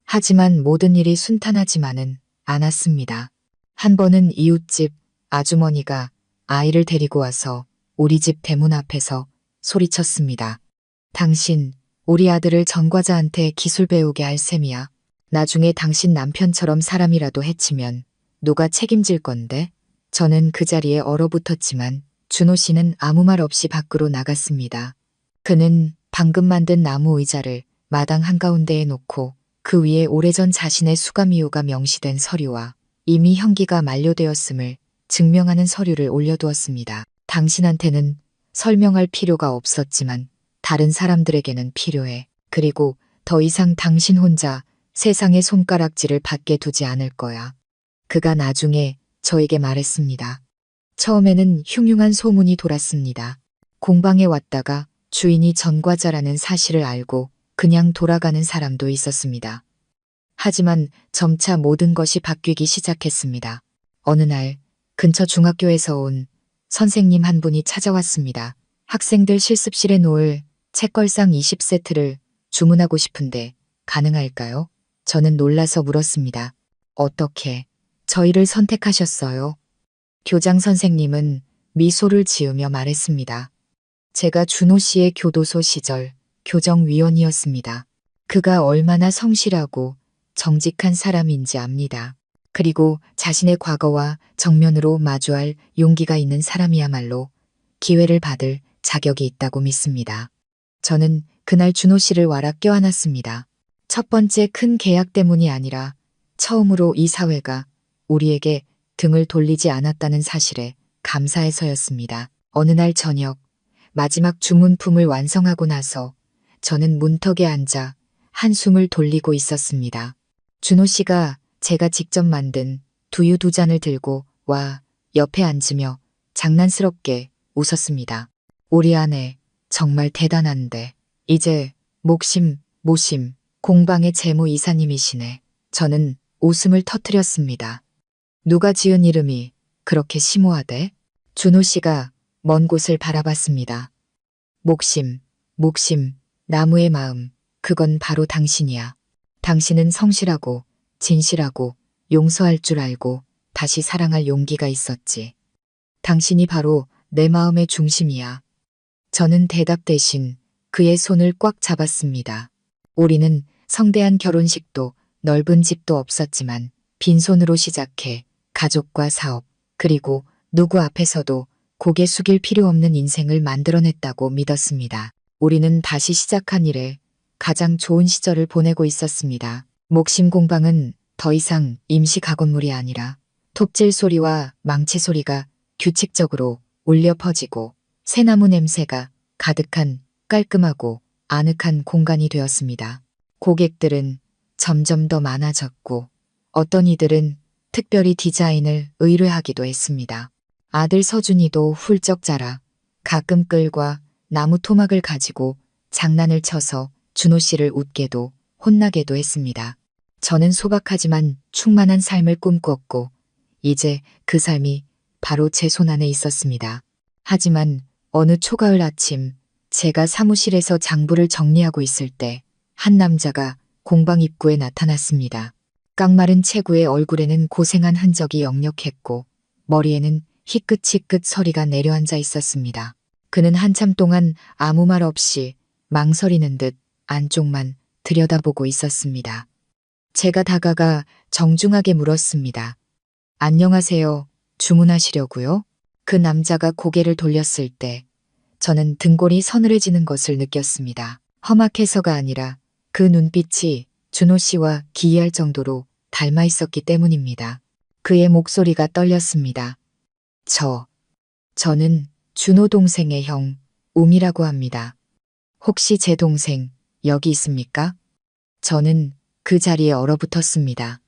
Speaker 1: 하지만 모든 일이 순탄하지만은 않았습니다. 한 번은 이웃집 아주머니가 아이를 데리고 와서 우리 집 대문 앞에서 소리쳤습니다. 당신, 우리 아들을 전과자한테 기술 배우게 할 셈이야. 나중에 당신 남편처럼 사람이라도 해치면 누가 책임질 건데? 저는 그 자리에 얼어붙었지만 준호 씨는 아무 말 없이 밖으로 나갔습니다. 그는 방금 만든 나무 의자를 마당 한가운데에 놓고 그 위에 오래전 자신의 수감이유가 명시된 서류와 이미 형기가 만료되었음을 증명하는 서류를 올려두었습니다. 당신한테는 설명할 필요가 없었지만 다른 사람들에게는 필요해. 그리고 더 이상 당신 혼자 세상의 손가락질을 받게 두지 않을 거야. 그가 나중에 저에게 말했습니다. 처음에는 흉흉한 소문이 돌았습니다. 공방에 왔다가 주인이 전과자라는 사실을 알고 그냥 돌아가는 사람도 있었습니다. 하지만 점차 모든 것이 바뀌기 시작했습니다. 어느 날 근처 중학교에서 온 선생님 한 분이 찾아왔습니다. 학생들 실습실에 놓을 책걸상 20세트를 주문하고 싶은데 가능할까요? 저는 놀라서 물었습니다. 어떻게 저희를 선택하셨어요? 교장 선생님은 미소를 지으며 말했습니다. 제가 준호 씨의 교도소 시절 교정위원이었습니다. 그가 얼마나 성실하고 정직한 사람인지 압니다. 그리고 자신의 과거와 정면으로 마주할 용기가 있는 사람이야말로 기회를 받을 자격이 있다고 믿습니다. 저는 그날 준호 씨를 와락 껴안았습니다. 첫 번째 큰 계약 때문이 아니라 처음으로 이 사회가 우리에게 등을 돌리지 않았다는 사실에 감사해서였습니다. 어느 날 저녁 마지막 주문품을 완성하고 나서 저는 문턱에 앉아 한숨을 돌리고 있었습니다. 준호 씨가 제가 직접 만든 두유 2잔을 들고 와 옆에 앉으며 장난스럽게 웃었습니다. 우리 아내 정말 대단한데 이제 목심, 모심, 공방의 재무이사님이시네. 저는 웃음을 터뜨렸습니다. 누가 지은 이름이 그렇게 심오하대? 준호 씨가 먼 곳을 바라봤습니다. 목심, 목심, 나무의 마음, 그건 바로 당신이야. 당신은 성실하고 진실하고 용서할 줄 알고 다시 사랑할 용기가 있었지. 당신이 바로 내 마음의 중심이야. 저는 대답 대신 그의 손을 꽉 잡았습니다. 우리는 성대한 결혼식도 넓은 집도 없었지만 빈손으로 시작해 가족과 사업, 그리고 누구 앞에서도 고개 숙일 필요 없는 인생을 만들어냈다고 믿었습니다. 우리는 다시 시작한 일에 가장 좋은 시절을 보내고 있었습니다. 목심 공방은 더 이상 임시 가건물이 아니라 톱질 소리와 망치 소리가 규칙적으로 울려 퍼지고 새나무 냄새가 가득한 깔끔하고 아늑한 공간이 되었습니다. 고객들은 점점 더 많아졌고 어떤 이들은 특별히 디자인을 의뢰하기도 했습니다. 아들 서준이도 훌쩍 자라 가끔 끌과 나무 토막을 가지고 장난을 쳐서 준호 씨를 웃게도 혼나게도 했습니다. 저는 소박하지만 충만한 삶을 꿈꾸었고 이제 그 삶이 바로 제 손 안에 있었습니다. 하지만 어느 초가을 아침 제가 사무실에서 장부를 정리하고 있을 때 한 남자가 공방 입구에 나타났습니다. 깡마른 체구의 얼굴에는 고생한 흔적이 역력했고 머리에는 희끗희끗 서리가 내려앉아 있었습니다. 그는 한참 동안 아무 말 없이 망설이는 듯 안쪽만 들여다보고 있었습니다. 제가 다가가 정중하게 물었습니다. 안녕하세요. 주문하시려고요? 그 남자가 고개를 돌렸을 때 저는 등골이 서늘해지는 것을 느꼈습니다. 험악해서가 아니라 그 눈빛이 준호 씨와 기이할 정도로 닮아 있었기 때문입니다. 그의 목소리가 떨렸습니다. 저는 준호 동생의 형, 웅이라고 합니다. 혹시 제 동생 여기 있습니까? 저는 그 자리에 얼어붙었습니다.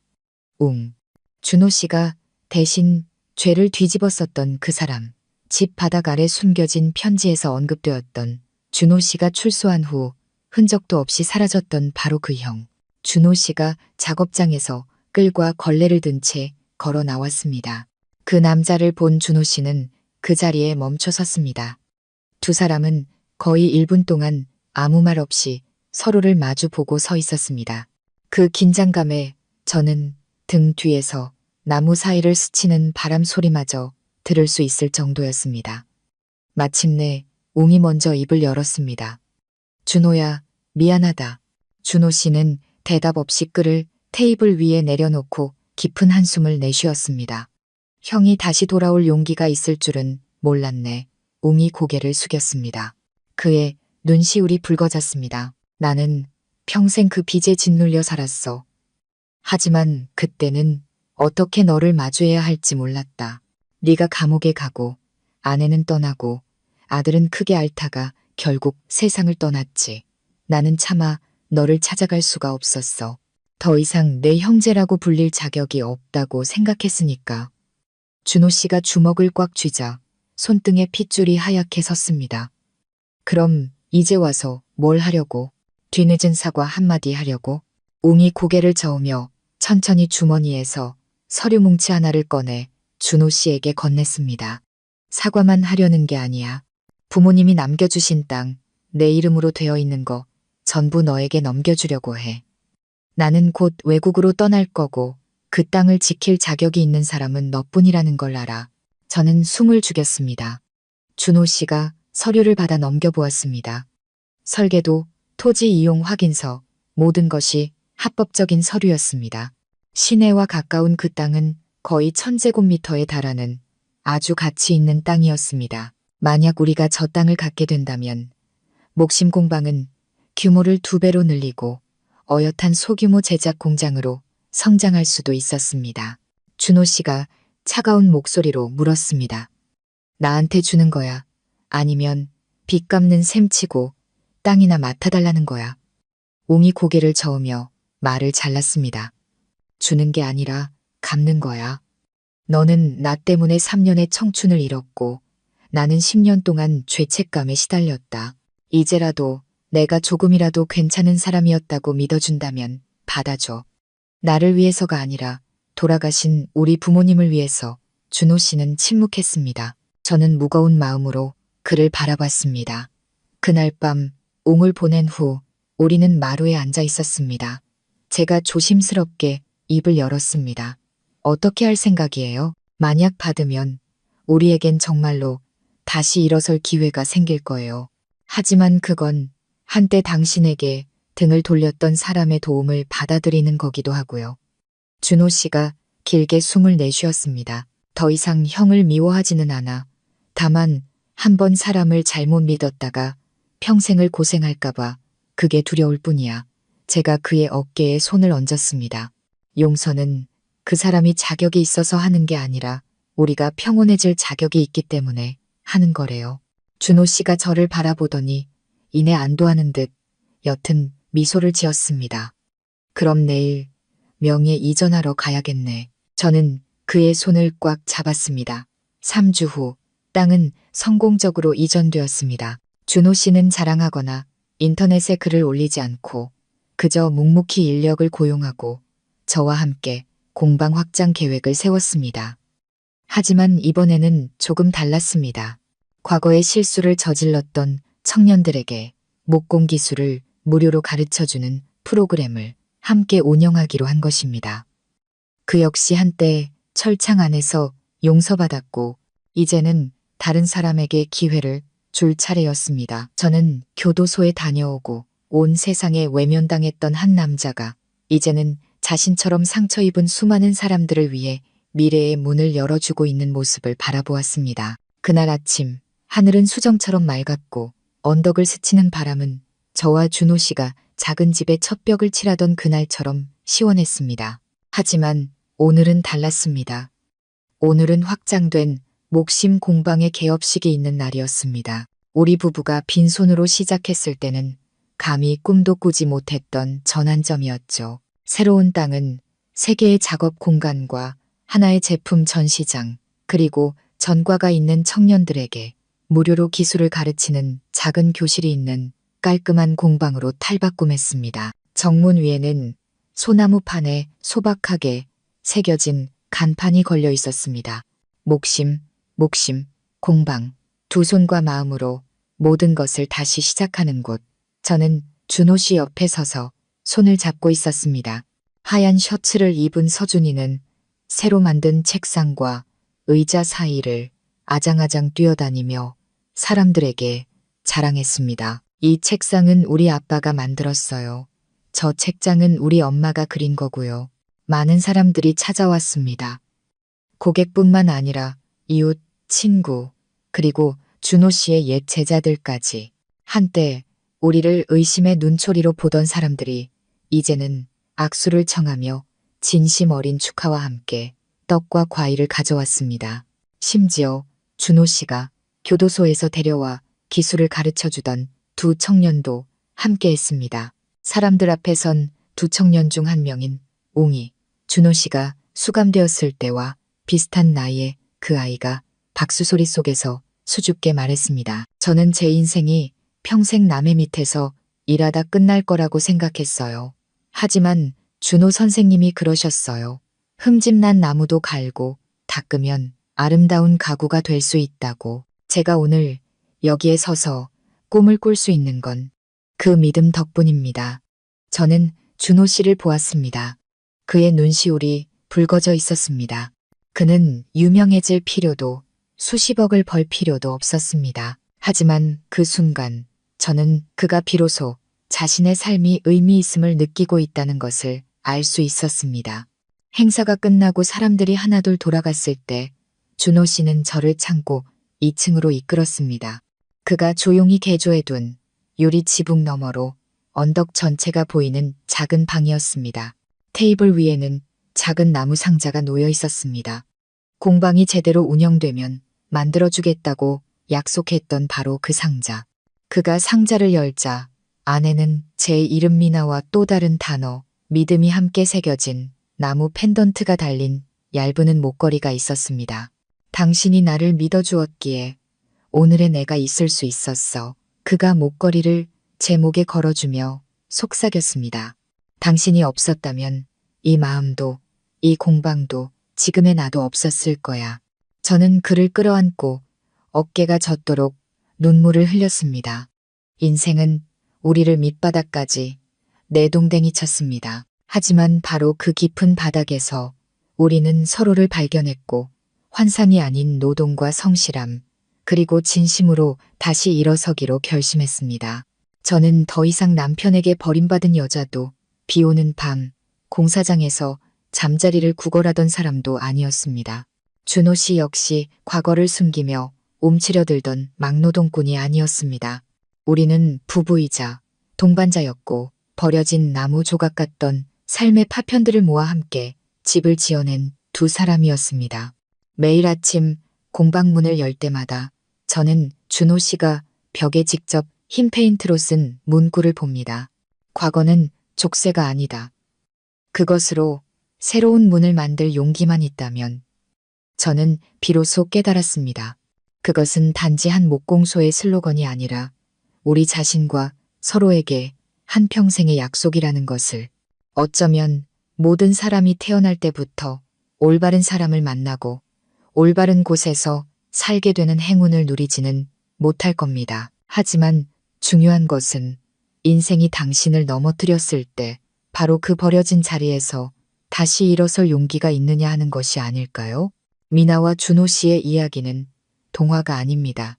Speaker 1: 웅. 준호 씨가 대신 죄를 뒤집었었던 그 사람. 집 바닥 아래 숨겨진 편지에서 언급되었던 준호 씨가 출소한 후 흔적도 없이 사라졌던 바로 그 형. 준호 씨가 작업장에서 끌과 걸레를 든 채 걸어 나왔습니다. 그 남자를 본 준호 씨는 그 자리에 멈춰 섰습니다. 두 사람은 거의 1분 동안 아무 말 없이 서로를 마주 보고 서 있었습니다. 그 긴장감에 저는 등 뒤에서 나무 사이를 스치는 바람 소리마저 들을 수 있을 정도였습니다. 마침내 웅이 먼저 입을 열었습니다. 준호야, 미안하다. 준호 씨는 대답 없이 끌을 테이블 위에 내려놓고 깊은 한숨을 내쉬었습니다. 형이 다시 돌아올 용기가 있을 줄은 몰랐네. 웅이 고개를 숙였습니다. 그의 눈시울이 붉어졌습니다. 나는 평생 그 빚에 짓눌려 살았어. 하지만 그때는 어떻게 너를 마주해야 할지 몰랐다. 네가 감옥에 가고 아내는 떠나고 아들은 크게 앓다가 결국 세상을 떠났지. 나는 차마 너를 찾아갈 수가 없었어. 더 이상 내 형제라고 불릴 자격이 없다고 생각했으니까. 준호 씨가 주먹을 꽉 쥐자 손등에 핏줄이 하얗게 섰습니다. 그럼 이제 와서 뭘 하려고? 뒤늦은 사과 한마디 하려고? 웅이 고개를 저으며 천천히 주머니에서 서류 뭉치 하나를 꺼내 준호 씨에게 건넸습니다. 사과만 하려는 게 아니야. 부모님이 남겨주신 땅, 내 이름으로 되어 있는 거 전부 너에게 넘겨주려고 해. 나는 곧 외국으로 떠날 거고 그 땅을 지킬 자격이 있는 사람은 너뿐이라는 걸 알아. 저는 숨을 죽였습니다. 준호 씨가 서류를 받아 넘겨보았습니다. 설계도, 토지 이용 확인서, 모든 것이 합법적인 서류였습니다. 시내와 가까운 그 땅은 거의 1000제곱미터에 달하는 아주 가치 있는 땅이었습니다. 만약 우리가 저 땅을 갖게 된다면 목심 공방은 규모를 2배로 늘리고 어엿한 소규모 제작 공장으로 성장할 수도 있었습니다. 준호 씨가 차가운 목소리로 물었습니다. 나한테 주는 거야? 아니면 빚 갚는 셈치고 땅이나 맡아달라는 거야? 웅이 고개를 저으며 말을 잘랐습니다. 주는 게 아니라 갚는 거야. 너는 나 때문에 3년의 청춘을 잃었고 나는 10년 동안 죄책감에 시달렸다. 이제라도 내가 조금이라도 괜찮은 사람이었다고 믿어준다면 받아줘. 나를 위해서가 아니라 돌아가신 우리 부모님을 위해서. 준호 씨는 침묵했습니다. 저는 무거운 마음으로 그를 바라봤습니다. 그날 밤 옹을 보낸 후 우리는 마루에 앉아 있었습니다. 제가 조심스럽게 입을 열었습니다. 어떻게 할 생각이에요? 만약 받으면 우리에겐 정말로 다시 일어설 기회가 생길 거예요. 하지만 그건 한때 당신에게 등을 돌렸던 사람의 도움을 받아들이는 거기도 하고요. 준호 씨가 길게 숨을 내쉬었습니다. 더 이상 형을 미워하지는 않아. 다만 한 번 사람을 잘못 믿었다가 평생을 고생할까봐 그게 두려울 뿐이야. 제가 그의 어깨에 손을 얹었습니다. 용서는 그 사람이 자격이 있어서 하는 게 아니라 우리가 평온해질 자격이 있기 때문에 하는 거래요. 준호 씨가 저를 바라보더니 이내 안도하는 듯 옅은 미소를 지었습니다. 그럼 내일 명예 이전하러 가야겠네. 저는 그의 손을 꽉 잡았습니다. 3주 후 땅은 성공적으로 이전되었습니다. 준호 씨는 자랑하거나 인터넷에 글을 올리지 않고 그저 묵묵히 인력을 고용하고 저와 함께 공방 확장 계획을 세웠습니다. 하지만 이번에는 조금 달랐습니다. 과거의 실수를 저질렀던 청년들에게 목공 기술을 무료로 가르쳐주는 프로그램을 함께 운영하기로 한 것입니다. 그 역시 한때 철창 안에서 용서받았고 이제는 다른 사람에게 기회를 줄 차례였습니다. 저는 교도소에 다녀오고 온 세상에 외면당했던 한 남자가 이제는 자신처럼 상처 입은 수많은 사람들을 위해 미래의 문을 열어주고 있는 모습을 바라보았습니다. 그날 아침 하늘은 수정처럼 맑았고 언덕을 스치는 바람은 저와 준호 씨가 작은 집에 첫 벽을 칠하던 그날처럼 시원했습니다. 하지만 오늘은 달랐습니다. 오늘은 확장된 목심 공방의 개업식이 있는 날이었습니다. 우리 부부가 빈손으로 시작했을 때는 감히 꿈도 꾸지 못했던 전환점이었죠. 새로운 땅은 세 개의 작업 공간과 하나의 제품 전시장, 그리고 전과가 있는 청년들에게 무료로 기술을 가르치는 작은 교실이 있는 깔끔한 공방으로 탈바꿈했습니다. 정문 위에는 소나무판에 소박하게 새겨진 간판이 걸려 있었습니다. 목심, 공방, 두 손과 마음으로 모든 것을 다시 시작하는 곳. 저는 준호 씨 옆에 서서 손을 잡고 있었습니다. 하얀 셔츠를 입은 서준이는 새로 만든 책상과 의자 사이를 아장아장 뛰어다니며 사람들에게 자랑했습니다. 이 책상은 우리 아빠가 만들었어요. 저 책장은 우리 엄마가 그린 거고요. 많은 사람들이 찾아왔습니다. 고객뿐만 아니라 이웃, 친구, 그리고 준호 씨의 옛 제자들까지. 한때 우리를 의심의 눈초리로 보던 사람들이 이제는 악수를 청하며 진심 어린 축하와 함께 떡과 과일을 가져왔습니다. 심지어 준호 씨가 교도소에서 데려와 기술을 가르쳐주던 두 청년도 함께 했습니다. 사람들 앞에 선 두 청년 중 한 명인 옹이, 준호 씨가 수감되었을 때와 비슷한 나이의 그 아이가 박수 소리 속에서 수줍게 말했습니다. 저는 제 인생이 평생 남의 밑에서 일하다 끝날 거라고 생각했어요. 하지만 준호 선생님이 그러셨어요. 흠집난 나무도 갈고 닦으면 아름다운 가구가 될 수 있다고. 제가 오늘 여기에 서서 꿈을 꿀 수 있는 건 그 믿음 덕분입니다. 저는 준호 씨를 보았습니다. 그의 눈시울이 붉어져 있었습니다. 그는 유명해질 필요도 수십억을 벌 필요도 없었습니다. 하지만 그 순간 저는 그가 비로소 자신의 삶이 의미 있음을 느끼고 있다는 것을 알 수 있었습니다. 행사가 끝나고 사람들이 하나둘 돌아갔을 때 준호 씨는 저를 참고 2층으로 이끌었습니다. 그가 조용히 개조해둔 유리 지붕 너머로 언덕 전체가 보이는 작은 방이었습니다. 테이블 위에는 작은 나무 상자가 놓여 있었습니다. 공방이 제대로 운영되면 만들어주겠다고 약속했던 바로 그 상자. 그가 상자를 열자 안에는 제 이름 미나와 또 다른 단어, 믿음이 함께 새겨진 나무 펜던트가 달린 얇은 목걸이가 있었습니다. 당신이 나를 믿어주었기에 오늘의 내가 있을 수 있었어. 그가 목걸이를 제 목에 걸어주며 속삭였습니다. 당신이 없었다면 이 마음도 이 공방도 지금의 나도 없었을 거야. 저는 그를 끌어안고 어깨가 젖도록 눈물을 흘렸습니다. 인생은 우리를 밑바닥까지 내동댕이 쳤습니다. 하지만 바로 그 깊은 바닥에서 우리는 서로를 발견했고 환상이 아닌 노동과 성실함, 그리고 진심으로 다시 일어서기로 결심했습니다. 저는 더 이상 남편에게 버림받은 여자도 비 오는 밤 공사장에서 잠자리를 구걸하던 사람도 아니었습니다. 준호 씨 역시 과거를 숨기며 움츠려들던 막노동꾼이 아니었습니다. 우리는 부부이자 동반자였고 버려진 나무 조각 같던 삶의 파편들을 모아 함께 집을 지어낸 두 사람이었습니다. 매일 아침 공방문을 열 때마다 저는 준호 씨가 벽에 직접 흰 페인트로 쓴 문구를 봅니다. 과거는 족쇄가 아니다. 그것으로 새로운 문을 만들 용기만 있다면 저는 비로소 깨달았습니다. 그것은 단지 한 목공소의 슬로건이 아니라 우리 자신과 서로에게 한평생의 약속이라는 것을. 어쩌면 모든 사람이 태어날 때부터 올바른 사람을 만나고 올바른 곳에서 살게 되는 행운을 누리지는 못할 겁니다. 하지만 중요한 것은 인생이 당신을 넘어뜨렸을 때 바로 그 버려진 자리에서 다시 일어설 용기가 있느냐 하는 것이 아닐까요? 미나와 준호 씨의 이야기는 동화가 아닙니다.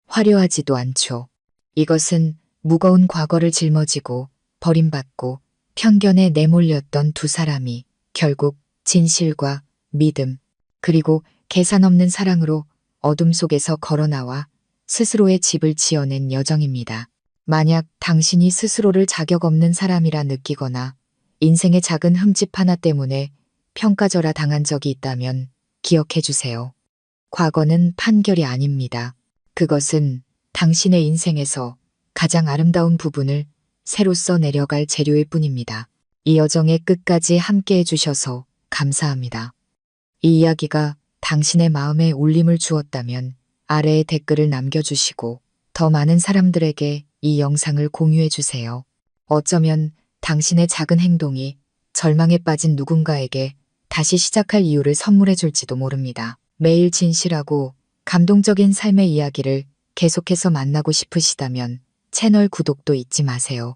Speaker 1: 화려하지도 않죠. 이것은 무거운 과거를 짊어지고 버림받고 편견에 내몰렸던 두 사람이 결국 진실과 믿음 그리고 계산 없는 사랑으로 어둠 속에서 걸어나와 스스로의 집을 지어낸 여정입니다. 만약 당신이 스스로를 자격 없는 사람이라 느끼거나 인생의 작은 흠집 하나 때문에 평가절하 당한 적이 있다면 기억해 주세요. 과거는 판결이 아닙니다. 그것은 당신의 인생에서 가장 아름다운 부분을 새로 써내려갈 재료일 뿐입니다. 이 여정의 끝까지 함께 해주셔서 감사합니다. 이 이야기가 당신의 마음에 울림을 주었다면 아래에 댓글을 남겨주시고 더 많은 사람들에게 이 영상을 공유해주세요. 어쩌면 당신의 작은 행동이 절망에 빠진 누군가에게 다시 시작할 이유를 선물해줄지도 모릅니다. 매일 진실하고 감동적인 삶의 이야기를 계속해서 만나고 싶으시다면 채널 구독도 잊지 마세요.